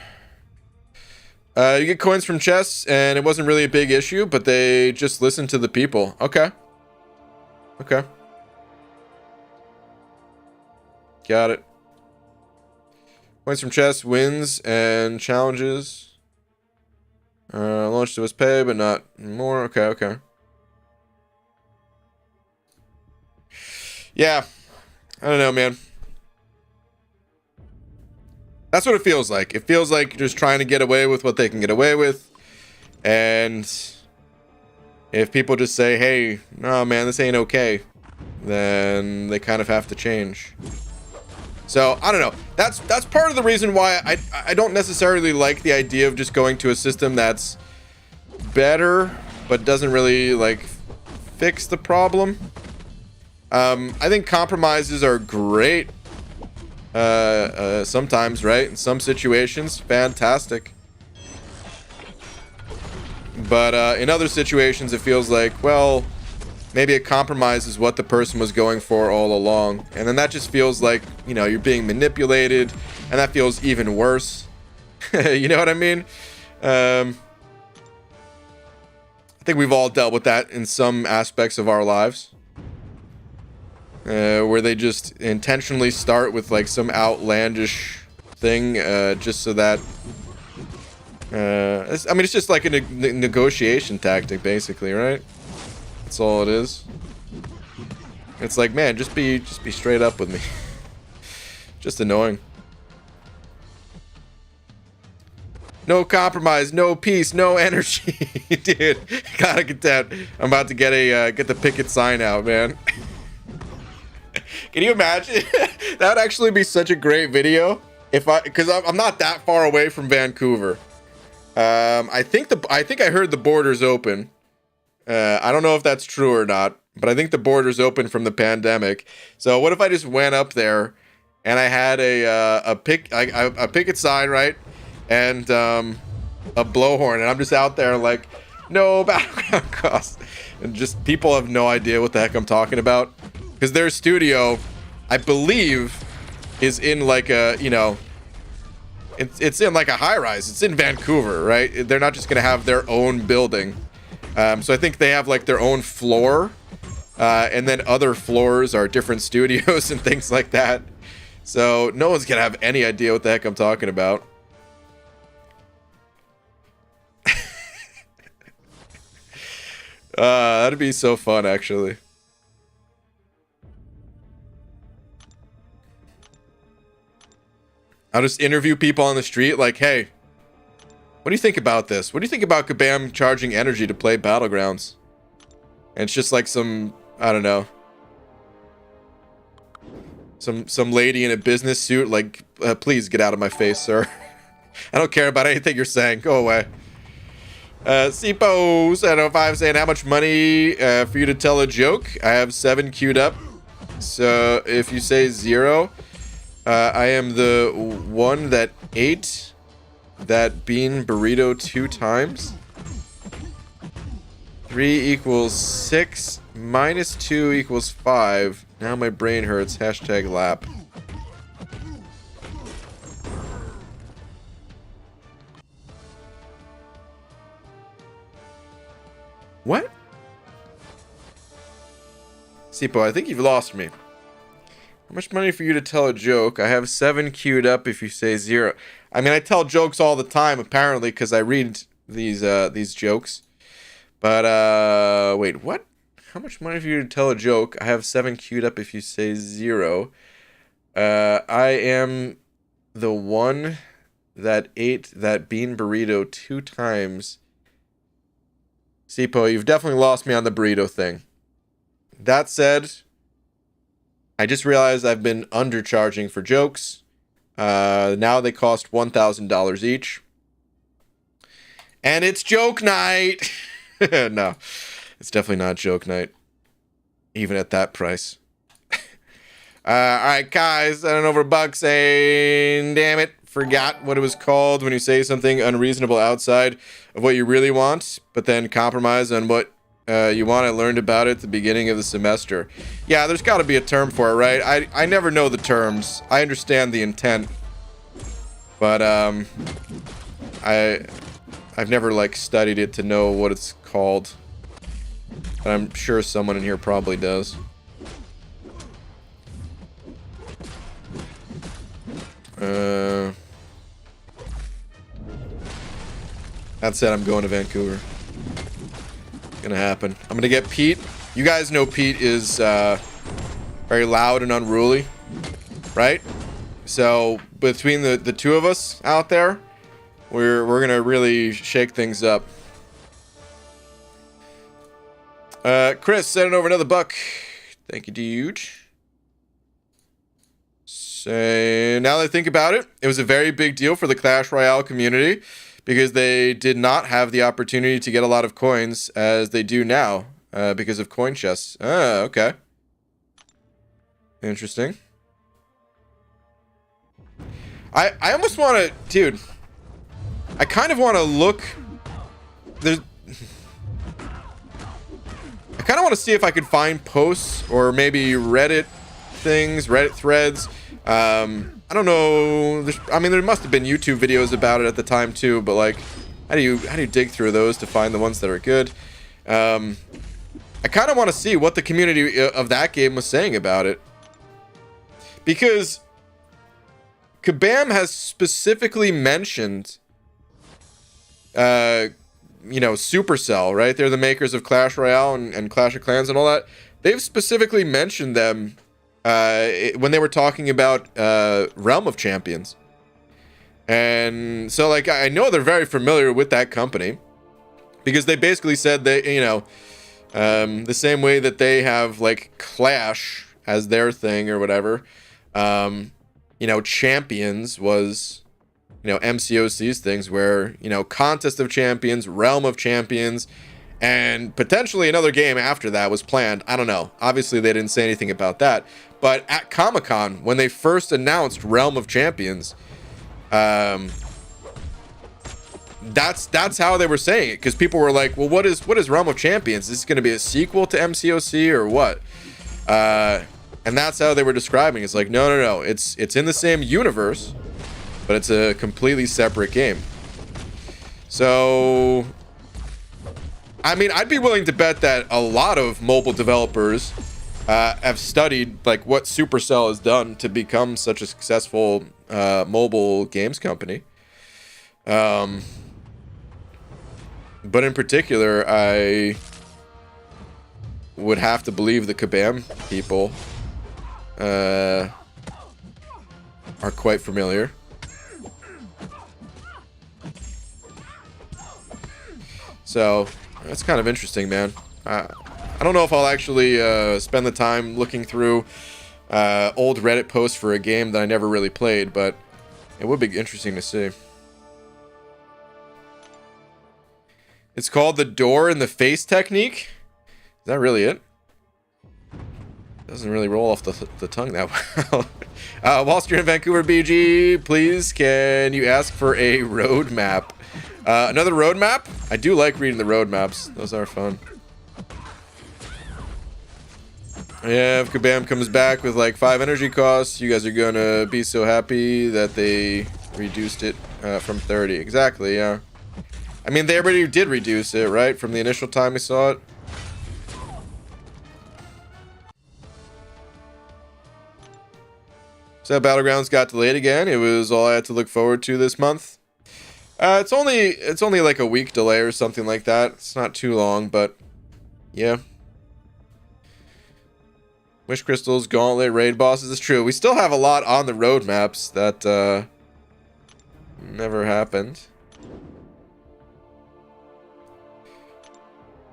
You get coins from chests, and it wasn't really a big issue, but they just listened to the people. Okay. Okay. Got it. Points from chests, wins, and challenges. Launched to his pay, but not more. Okay, okay. Yeah. I don't know, man. That's what it feels like. It feels like just trying to get away with what they can get away with. And if people just say, hey, no, man, this ain't okay, then they kind of have to change. So, I don't know. That's part of the reason why I don't necessarily like the idea of just going to a system that's better, but doesn't really, like, fix the problem. I think compromises are great. Sometimes, right? In some situations, fantastic. But in other situations, it feels like, well, maybe a compromise is what the person was going for all along. And then that just feels like, you know, you're being manipulated, and that feels even worse. You know what I mean? I think we've all dealt with that in some aspects of our lives. Where they just intentionally start with like some outlandish thing, just so that I mean, it's just like a negotiation tactic, basically, right? That's all it is. It's like, man, just be straight up with me. Just annoying. No compromise, no peace, no energy. Dude, gotta get that. I'm about to get the picket sign out, man. Can you imagine? That would actually be such a great video because I'm not that far away from Vancouver. I think I heard the borders open. I don't know if that's true or not, but I think the borders open from the pandemic. So what if I just went up there and I had a picket sign, right, and a blowhorn, and I'm just out there like, no battleground cost, and just people have no idea what the heck I'm talking about. Because their studio, I believe, is in like a, you know, it's in like a high-rise. It's in Vancouver, right? They're not just going to have their own building. So I think they have like their own floor. And then other floors are different studios and things like that. So no one's going to have any idea what the heck I'm talking about. That'd be so fun, actually. I'll just interview people on the street like, hey, what do you think about this? What do you think about Kabam charging energy to play Battlegrounds? And it's just like some, I don't know, some lady in a business suit, like, please get out of my face, sir. I don't care about anything you're saying. Go away. Sipo705 saying, how much money for you to tell a joke? I have 7 queued up. So if you say 0, I am the one that ate that bean burrito 2 times. 3 equals 6 minus 2 equals 5. Now my brain hurts. Hashtag lap. What? Sipo, I think you've lost me. How much money for you to tell a joke? I have 7 queued up if you say 0. I mean, I tell jokes all the time, apparently, because I read these jokes. But, wait, what? How much money for you to tell a joke? I have 7 queued up if you say 0. I am the one that ate that bean burrito 2 times. Sipo, you've definitely lost me on the burrito thing. That said, I just realized I've been undercharging for jokes. Now they cost $1,000 each. And it's joke night! No, it's definitely not joke night. Even at that price. Alright, guys, I don't know over $1 saying, damn it, forgot what it was called when you say something unreasonable outside of what you really want, but then compromise on what you want. I learned about it at the beginning of the semester. Yeah, there's got to be a term for it, right? I never know the terms. I understand the intent, but I've never like studied it to know what it's called. But I'm sure someone in here probably does. That said, I'm going to Vancouver. Gonna happen. I'm gonna get Pete. You guys know Pete is very loud and unruly, right? So between the two of us out there, we're gonna really shake things up. Chris sending over another $1. Thank you, dude. So now that I think about it, it was a very big deal for the Clash Royale community because they did not have the opportunity to get a lot of coins as they do now because of coin chests. Ah, okay. Interesting. I almost want to, dude. I kind of want to look. There's. I kind of want to see if I could find posts or maybe Reddit things, Reddit threads. I don't know. I mean, there must have been YouTube videos about it at the time too. But like, how do you dig through those to find the ones that are good? I kind of want to see what the community of that game was saying about it, because Kabam has specifically mentioned, you know, Supercell, right? They're the makers of Clash Royale and Clash of Clans and all that. They've specifically mentioned them when they were talking about Realm of Champions. And so, like, I know they're very familiar with that company because they basically said they, you know, the same way that they have, like, Clash as their thing or whatever, you know, Champions was, you know, MCOC's things where, you know, Contest of Champions, Realm of Champions, and potentially another game after that was planned. I don't know. Obviously, they didn't say anything about that. But at Comic-Con, when they first announced Realm of Champions, that's how they were saying it. Because people were like, well, what is Realm of Champions? Is this going to be a sequel to MCOC or what? And that's how they were describing it. It's like, no. It's in the same universe, but it's a completely separate game. So, I mean, I'd be willing to bet that a lot of mobile developers have studied like what Supercell has done to become such a successful mobile games company. But in particular, I would have to believe the Kabam people are quite familiar. So that's kind of interesting, man. I don't know if I'll actually spend the time looking through old Reddit post for a game that I never really played, but it would be interesting to see. It's called the door in the face technique. Is that really it? Doesn't really roll off the tongue that well. Whilst you're in Vancouver, BG, please can you ask for a roadmap? Another roadmap? I do like reading the roadmaps. Those are fun. Yeah, if Kabam comes back with like 5 energy costs, you guys are gonna be so happy that they reduced it from 30. Exactly, yeah. I mean, they already did reduce it, right? From the initial time we saw it. So Battlegrounds got delayed again. It was all I had to look forward to this month. It's only like a week delay or something like that. It's not too long, but yeah. Wish Crystals, Gauntlet, Raid Bosses is true. We still have a lot on the roadmaps that never happened.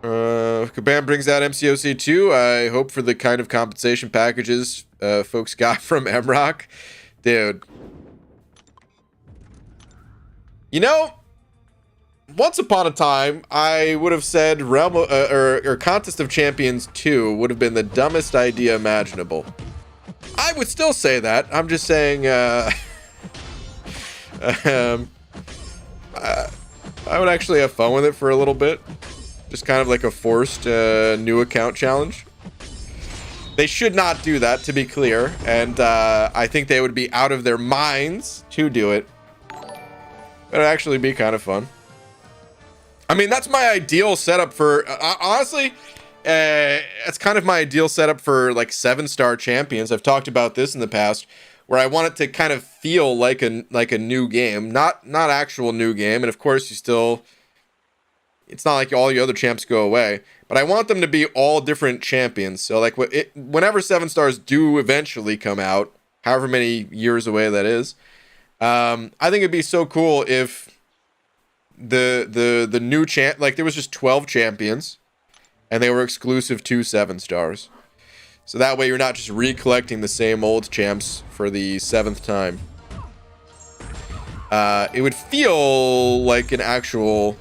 Kabam brings out MCOC 2. I hope for the kind of compensation packages folks got from MRock. Dude. You know, once upon a time, I would have said Realm or Contest of Champions 2 would have been the dumbest idea imaginable. I would still say that. I'm just saying, I would actually have fun with it for a little bit. Just kind of like a forced new account challenge. They should not do that, to be clear. And I think they would be out of their minds to do it. It'd actually be kind of fun. I mean, that's my ideal setup for... honestly, it's kind of my ideal setup for like 7-star champions. I've talked about this in the past, where I want it to kind of feel like a new game. Not actual new game. And of course, you still... It's not like all your other champs go away, but I want them to be all different champions. So like whenever 7 stars do eventually come out, however many years away that is, I think it'd be so cool if the new champ, like there was just 12 champions and they were exclusive to 7 stars. So that way you're not just recollecting the same old champs for the 7th time. It would feel like an actual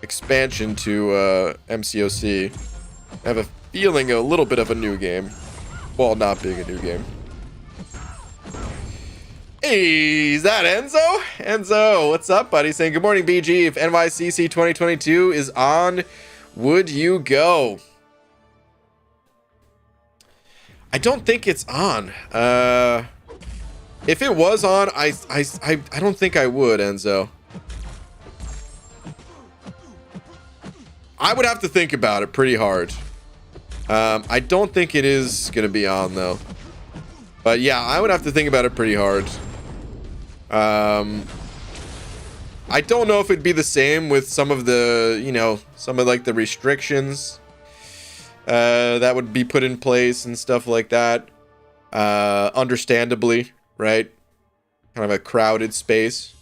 expansion to MCOC. I have a feeling a little bit of a new game, while not being a new game. Hey, is that Enzo? Enzo, what's up, buddy? Saying good morning, BG. If NYCC 2022 is on, would you go? I don't think it's on. If it was on, I don't think I would, Enzo. I would have to think about it pretty hard. I don't think it is going to be on, though. But yeah, I would have to think about it pretty hard. I don't know if it'd be the same with some of the, you know, some of like the restrictions that would be put in place and stuff like that. Understandably, right? Kind of a crowded space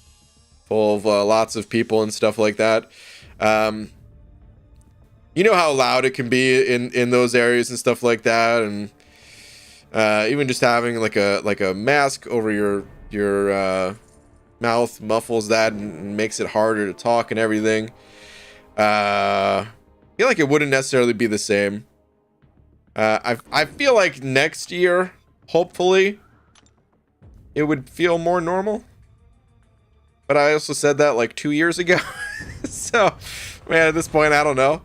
full of lots of people and stuff like that. You know how loud it can be in those areas and stuff like that, and even just having like a mask over your mouth muffles that and makes it harder to talk and everything. I feel like it wouldn't necessarily be the same. I feel like next year, hopefully, it would feel more normal. But I also said that like 2 years ago, so man, at this point, I don't know.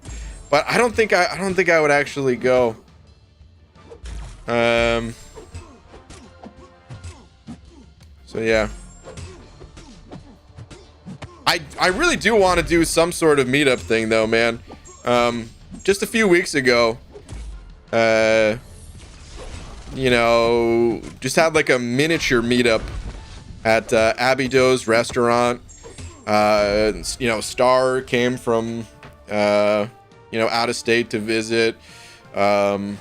But I don't think I would actually go. So yeah. I really do want to do some sort of meetup thing though, man. Just a few weeks ago, you know, just had like a miniature meetup at Abby Doe's restaurant. You know, Star came from you know, out of state to visit. It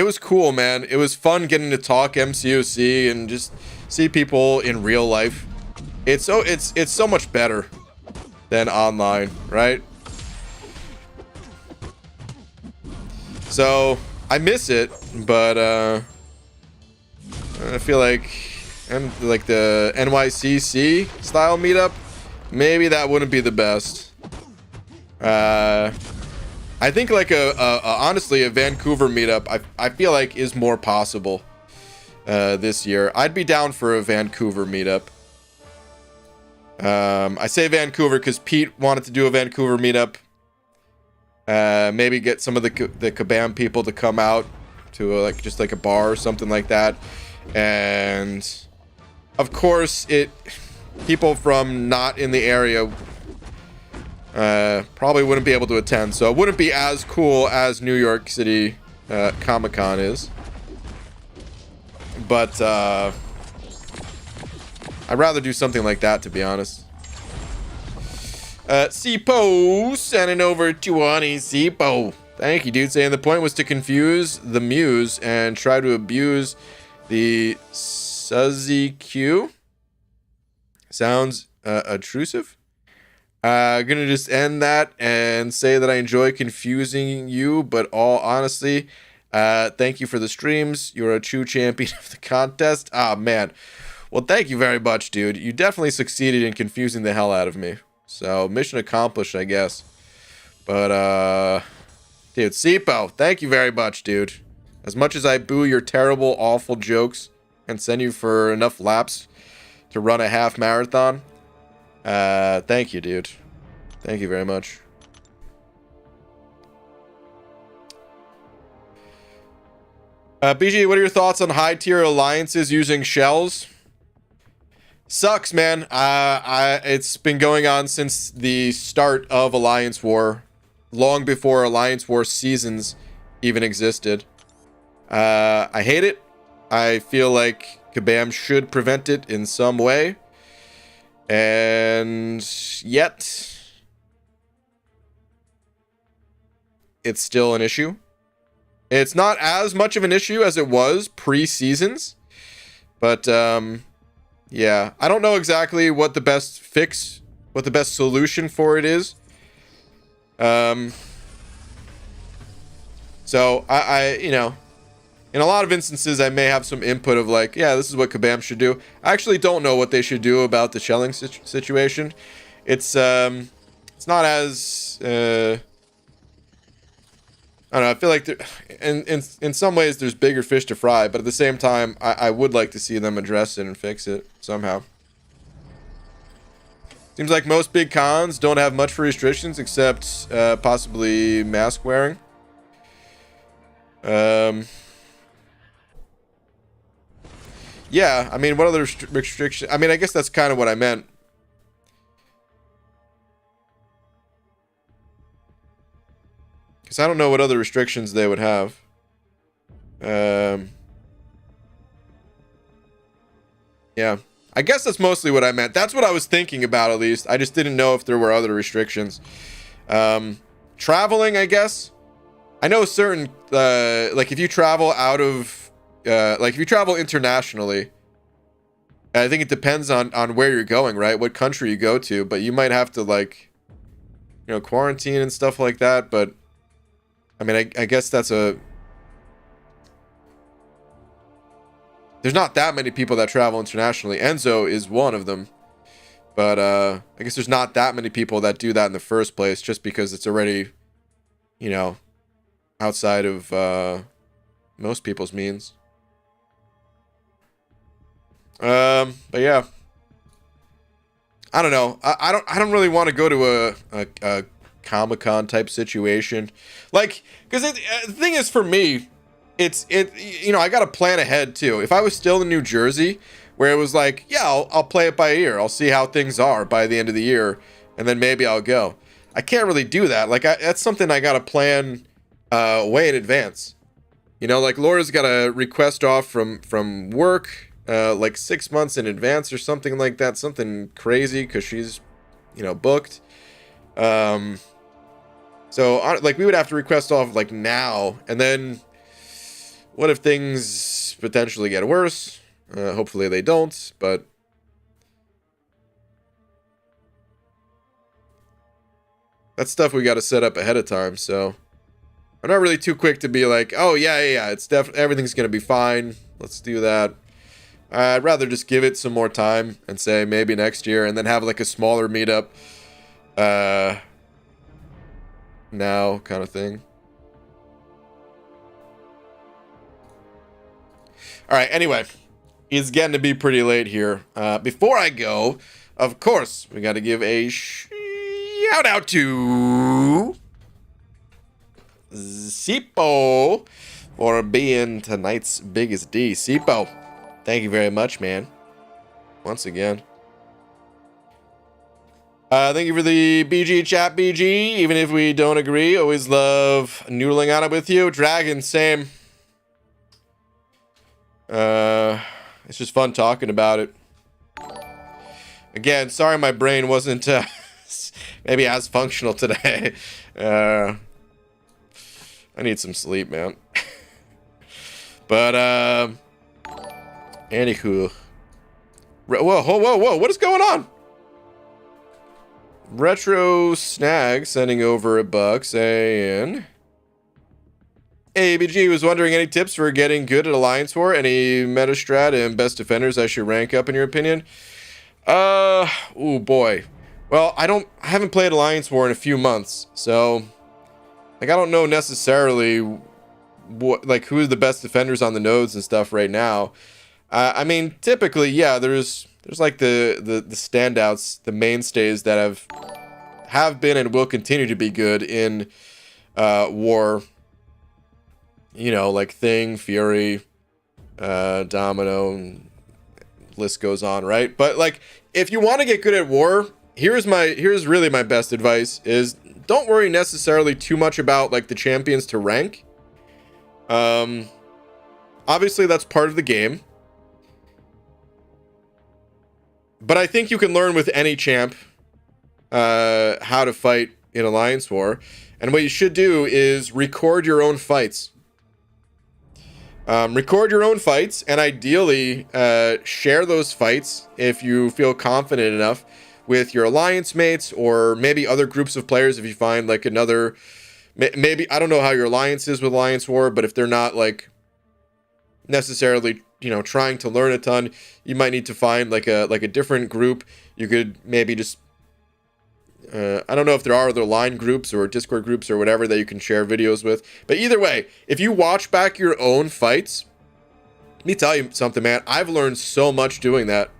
was cool, man. It was fun getting to talk MCOC and just see people in real life. It's so much better than online, right? So I miss it, but I feel like, and like the NYCC style meetup, maybe that wouldn't be the best. I think like honestly a Vancouver meetup, I feel like is more possible this year. I'd be down for a Vancouver meetup. I say Vancouver because Pete wanted to do a Vancouver meetup. Maybe get some of the Kabam people to come out to like just like a bar or something like that. And of course, people from not in the area probably wouldn't be able to attend, so it wouldn't be as cool as New York City Comic-Con is. But I'd rather do something like that, to be honest. Sipo sending over 20. Sipo, thank you, dude. Saying the point was to confuse the muse and try to abuse the Suzy Q. Sounds intrusive. Gonna just end that and say that I enjoy confusing you, but all honestly, thank you for the streams. You're a true champion of the contest. Ah, man. Well, thank you very much, dude. You definitely succeeded in confusing the hell out of me. So, mission accomplished, I guess. But, dude, Sipo, thank you very much, dude. As much as I boo your terrible, awful jokes and send you for enough laps to run a half marathon, thank you, dude. Thank you very much. BG, what are your thoughts on high-tier alliances using shells? Sucks, man. It's been going on since the start of Alliance War, long before Alliance War seasons even existed. I hate it. I feel like Kabam should prevent it in some way. And yet, it's still an issue. It's not as much of an issue as it was pre-seasons, but yeah, I don't know exactly what the best fix, what the best solution for it is. So I you know, in a lot of instances, I may have some input of like, yeah, this is what Kabam should do. I actually don't know what they should do about the shelling situation. It's not as I don't know. I feel like in some ways there's bigger fish to fry, but at the same time, I would like to see them address it and fix it somehow. Seems like most big cons don't have much for restrictions except possibly mask wearing. Yeah, I mean, what other restrictions? I mean, I guess that's kind of what I meant. Because I don't know what other restrictions they would have. Yeah. I guess that's mostly what I meant. That's what I was thinking about, at least. I just didn't know if there were other restrictions. Traveling, I guess. I know certain, like if you travel out of, like if you travel internationally, I think it depends on where you're going, right? What country you go to, but you might have to like, you know, quarantine and stuff like that. But I mean, I guess that's there's not that many people that travel internationally. Enzo is one of them. But I guess there's not that many people that do that in the first place just because it's already, you know, outside of most people's means. But yeah. I don't know. I don't really want to go to a Comic-Con type situation, like, because the thing is, for me, you know, I gotta plan ahead too. If I was still in New Jersey, where it was like, yeah, I'll play it by ear, I'll see how things are by the end of the year, and then maybe I'll go. I can't really do that. Like, that's something I gotta plan way in advance. You know, like Laura's got a request off from work like 6 months in advance or something like that, something crazy, because she's, you know, booked. So, like, we would have to request off, like, now. And then, what if things potentially get worse? Hopefully they don't, but... that's stuff we got to set up ahead of time, so... I'm not really too quick to be like, oh yeah, it's definitely everything's gonna be fine. Let's do that. I'd rather just give it some more time and say maybe next year, and then have like a smaller meetup. Now kind of thing. All right. Anyway, it's getting to be pretty late here. Before I go, of course, we got to give a shout out to Sipo for being tonight's biggest D. Sipo, thank you very much, man. Once again. Thank you for the BG chat, BG. Even if we don't agree, always love noodling on it with you. Dragon, same. It's just fun talking about it. Again, sorry my brain wasn't maybe as functional today. I need some sleep, man. But anywho, whoa, what is going on? Retro Snag sending over $1 saying, ABG was wondering, any tips for getting good at Alliance War? Any meta strat and best defenders I should rank up in your opinion? Oh boy. Well, I haven't played Alliance War in a few months, so like I don't know necessarily what, like, who are the best defenders on the nodes and stuff right now. I mean, typically, yeah, there's like the standouts, the mainstays that have been and will continue to be good in War. You know, like Thing, Fury, Domino, and list goes on, right? But like, if you want to get good at War, here's really my best advice: is don't worry necessarily too much about like the champions to rank. Obviously that's part of the game, but I think you can learn with any champ how to fight in Alliance War, and what you should do is record your own fights. Record your own fights, and ideally share those fights if you feel confident enough with your alliance mates, or maybe other groups of players if you find like another, maybe, I don't know how your alliance is with Alliance War, but if they're not like necessarily, you know, trying to learn a ton, you might need to find like a different group. You could maybe just I don't know if there are other line groups or Discord groups or whatever that you can share videos with. But either way, if you watch back your own fights, let me tell you something, man. I've learned so much doing that.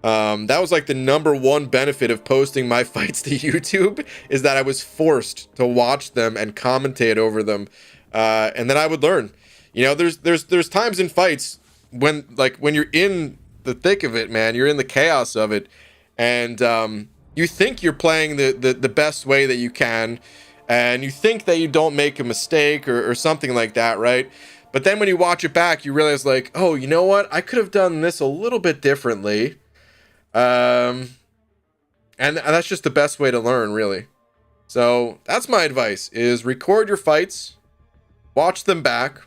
That was like the #1 benefit of posting my fights to YouTube, is that I was forced to watch them and commentate over them. And then I would learn. You know, there's times in fights when you're in the thick of it, man, you're in the chaos of it, and you think you're playing the best way that you can, and you think that you don't make a mistake or something like that, right? But then when you watch it back, you realize like, oh, you know what? I could have done this a little bit differently. And that's just the best way to learn, really. So that's my advice, is record your fights, watch them back,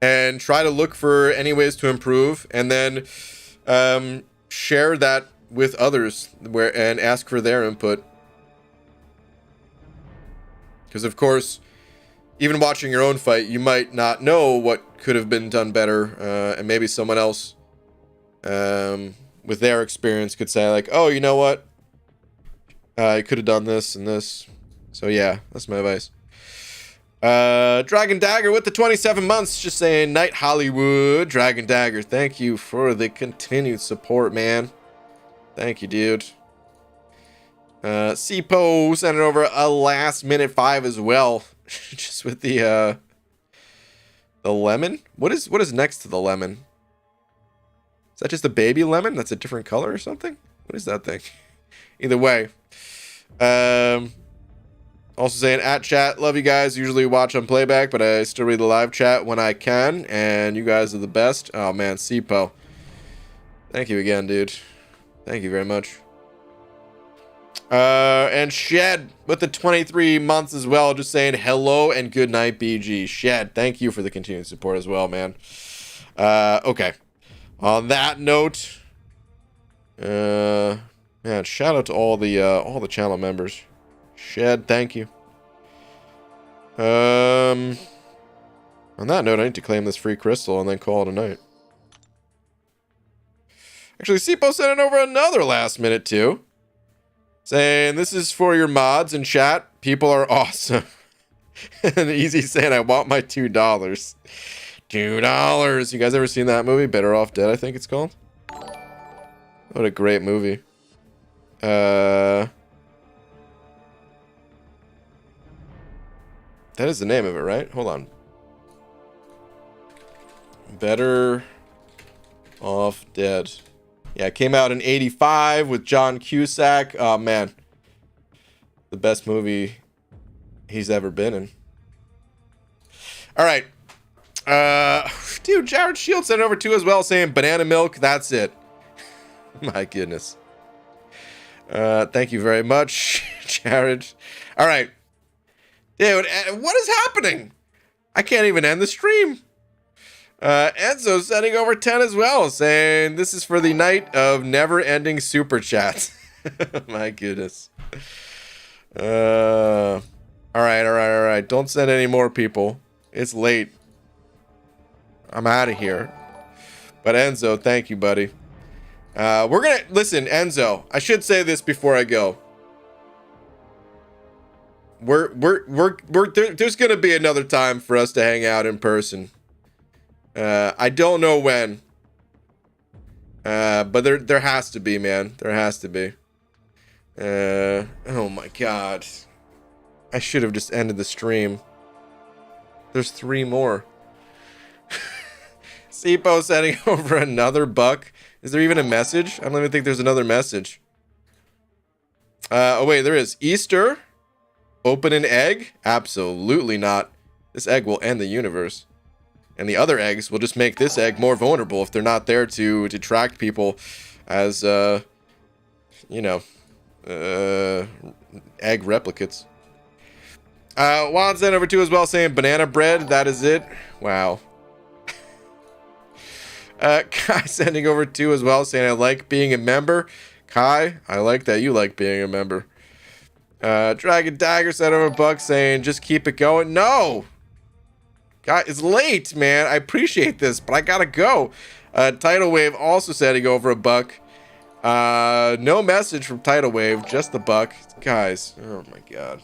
and try to look for any ways to improve, and then share that with others and ask for their input. Because of course, even watching your own fight, you might not know what could have been done better, and maybe someone else with their experience could say like, oh, you know what, I could have done this and this. So yeah, that's my advice. Dragon Dagger with the 27 months, just saying, Night Hollywood. Dragon Dagger, thank you for the continued support, man. Thank you, dude. Cpo sending over a last minute 5 as well. Just with the lemon. What is next to the lemon? Is that just a baby lemon? That's a different color or something? What is that thing? Either way. Also saying, at chat, love you guys. Usually watch on playback, but I still read the live chat when I can, and you guys are the best. Oh man, Cpo. Thank you again, dude. Thank you very much. And Shed with the 23 months as well, just saying hello and good night, BG. Shed, thank you for the continued support as well, man. Okay. On that note, man, shout out to all the channel members. Shed, thank you. On that note, I need to claim this free crystal and then call it a night. Actually, Sipo sent it over another last minute too. Saying, this is for your mods in chat. People are awesome. And Easy saying, I want my $2. $2. You guys ever seen that movie? Better Off Dead, I think it's called. What a great movie. That is the name of it, right? Hold on. Better Off Dead. Yeah, it came out in 85 with John Cusack. Oh, man. The best movie he's ever been in. All right. Dude, Jared Shields sent it over too as well, saying banana milk, that's it. My goodness. Thank you very much, Jared. All right. Dude, what is happening? I can't even end the stream. Enzo sending over 10 as well, saying this is for the night of never-ending super chats. My goodness. All right. Don't send any more people. It's late. I'm out of here. But Enzo, thank you, buddy. We're gonna listen, Enzo. I should say this before I go. There's gonna be another time for us to hang out in person. I don't know when. But there has to be, man. There has to be. Oh my god. I should have just ended the stream. There's 3 more. Sipo sending over another buck. Is there even a message? I don't even think there's another message. Oh wait, there is. Easter. Open an egg? Absolutely not. This egg will end the universe. And the other eggs will just make this egg more vulnerable if they're not there to detract people as, you know, egg replicates. Juan sent over 2 as well, saying banana bread. That is it. Wow. Kai sending over 2 as well, saying I like being a member. Kai, I like that you like being a member. Dragon Dagger sent over a buck, saying just keep it going. No! God, it's late, man. I appreciate this, but I gotta go. Tidal Wave also sending over a buck. No message from Tidal Wave, just the buck. Guys, oh my god.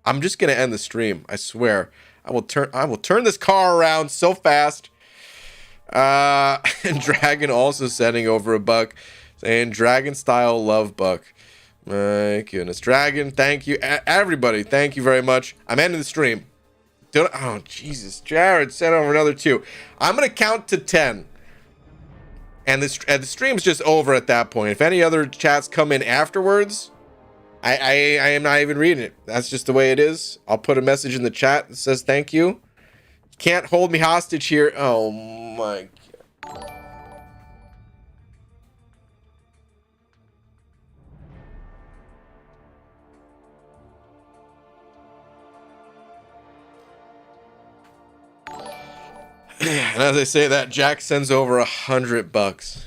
I'm just gonna end the stream, I swear. I will turn this car around so fast. And Dragon also sending over a buck, saying Dragon style love buck. My goodness. Dragon, thank you. Everybody, thank you very much. I'm ending the stream. Oh, Jesus. Jared sent over another 2. I'm going to count to 10. And the stream's just over at that point. If any other chats come in afterwards, I am not even reading it. That's just the way it is. I'll put a message in the chat that says thank you. You can't hold me hostage here. Oh, my God. And as I say that, Jack sends over $100.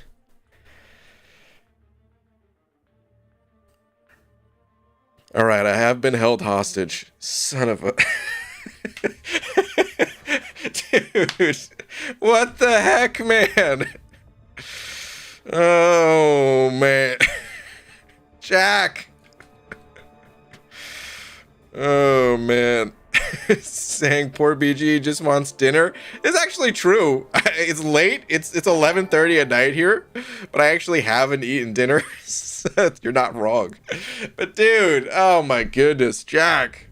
All right, I have been held hostage. Son of a... Dude, what the heck, man? Oh, man. Jack. Oh, man. Saying poor BG just wants dinner is actually true. It's late. It's 11:30 at night here, but I actually haven't eaten dinner. So you're not wrong. But dude, oh my goodness, Jack.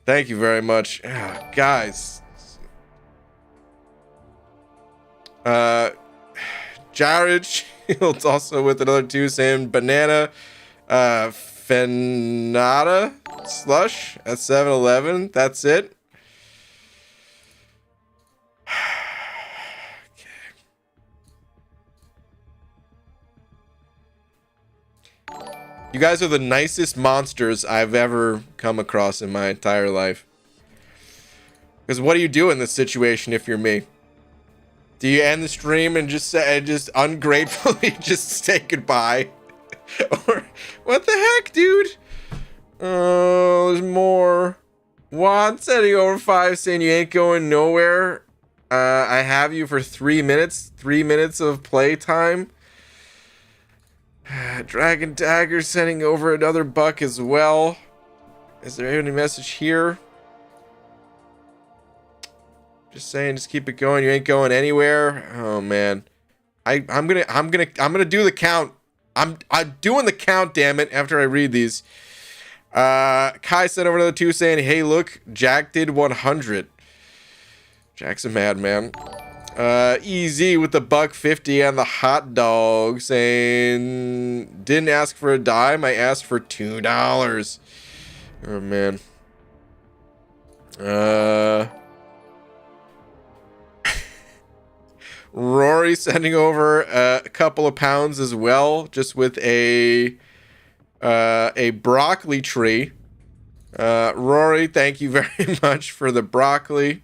Thank you very much, guys. Jared Shields also with another 2 saying banana. Fenata slush at 7-Eleven. That's it. Okay. You guys are the nicest monsters I've ever come across in my entire life. Because what do you do in this situation if you're me? Do you end the stream and just ungratefully just say goodbye? Or what the heck, dude? Oh, there's more. Juan sending over 5 saying you ain't going nowhere. I have you for 3 minutes. 3 minutes of playtime. Dragon Dagger sending over another buck as well. Is there any message here? Just saying, just keep it going. You ain't going anywhere. Oh man, I'm gonna do the count. I'm doing the count. Damn it! After I read these, Kai sent over another 2 saying, "Hey, look, Jack did 100. Jack's a madman." Easy with the $1.50 and the hot dog saying, "Didn't ask for a dime. I asked for $2." Oh man. Rory sending over a couple of pounds as well, just with a broccoli tree. Rory, thank you very much for the broccoli.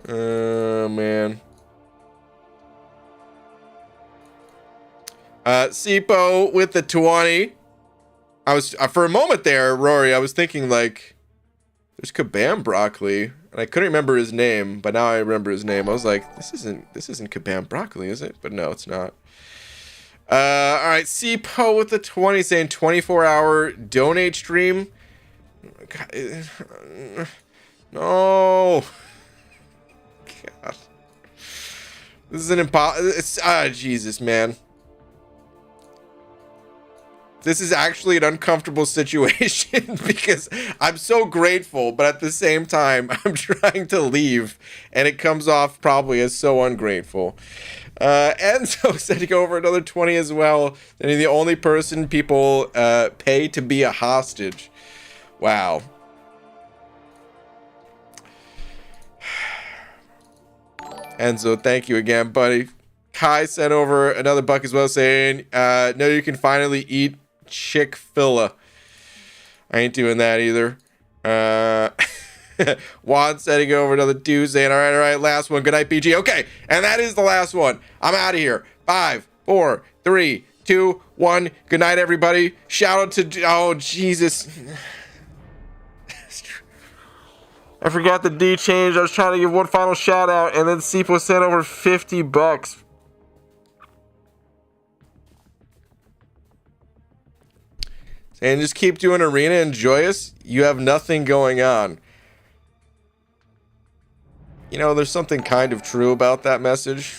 Man. Sipo with the 20. I was for a moment there, Rory, I was thinking like there's Kabam Broccoli, and I couldn't remember his name, but now I remember his name. I was like, this isn't Kabam Broccoli, is it? But no, it's not. All right, Sipo with the 20 saying 24-hour donate stream. God, no. God. This is an it's Jesus, man. This is actually an uncomfortable situation because I'm so grateful, but at the same time, I'm trying to leave, and it comes off probably as so ungrateful. Enzo sending over another 20 as well, and he's the only person people pay to be a hostage. Wow. Enzo, thank you again, buddy. Kai sent over another buck as well, saying, no, you can finally eat Chick-fil-A. I ain't doing that either. Juan sending over another 2 saying, all right, last one. Good night, PG. Okay, and that is the last one. I'm out of here. 5, 4, 3, 2, 1. Good night, everybody. Shout out to, oh, Jesus. I forgot the D change. I was trying to give one final shout out, and then Sipo sent over $50. And just keep doing arena and joyous. You have nothing going on. You know, there's something kind of true about that message.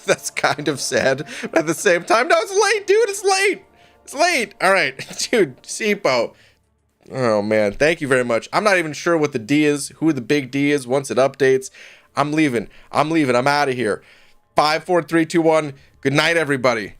That's kind of sad. But at the same time, no, it's late, dude. It's late. It's late. All right, dude, Sipo. Oh, man. Thank you very much. I'm not even sure what the D is, who the big D is once it updates. I'm leaving. I'm out of here. 5, 4, 3, 2, 1. Good night, everybody.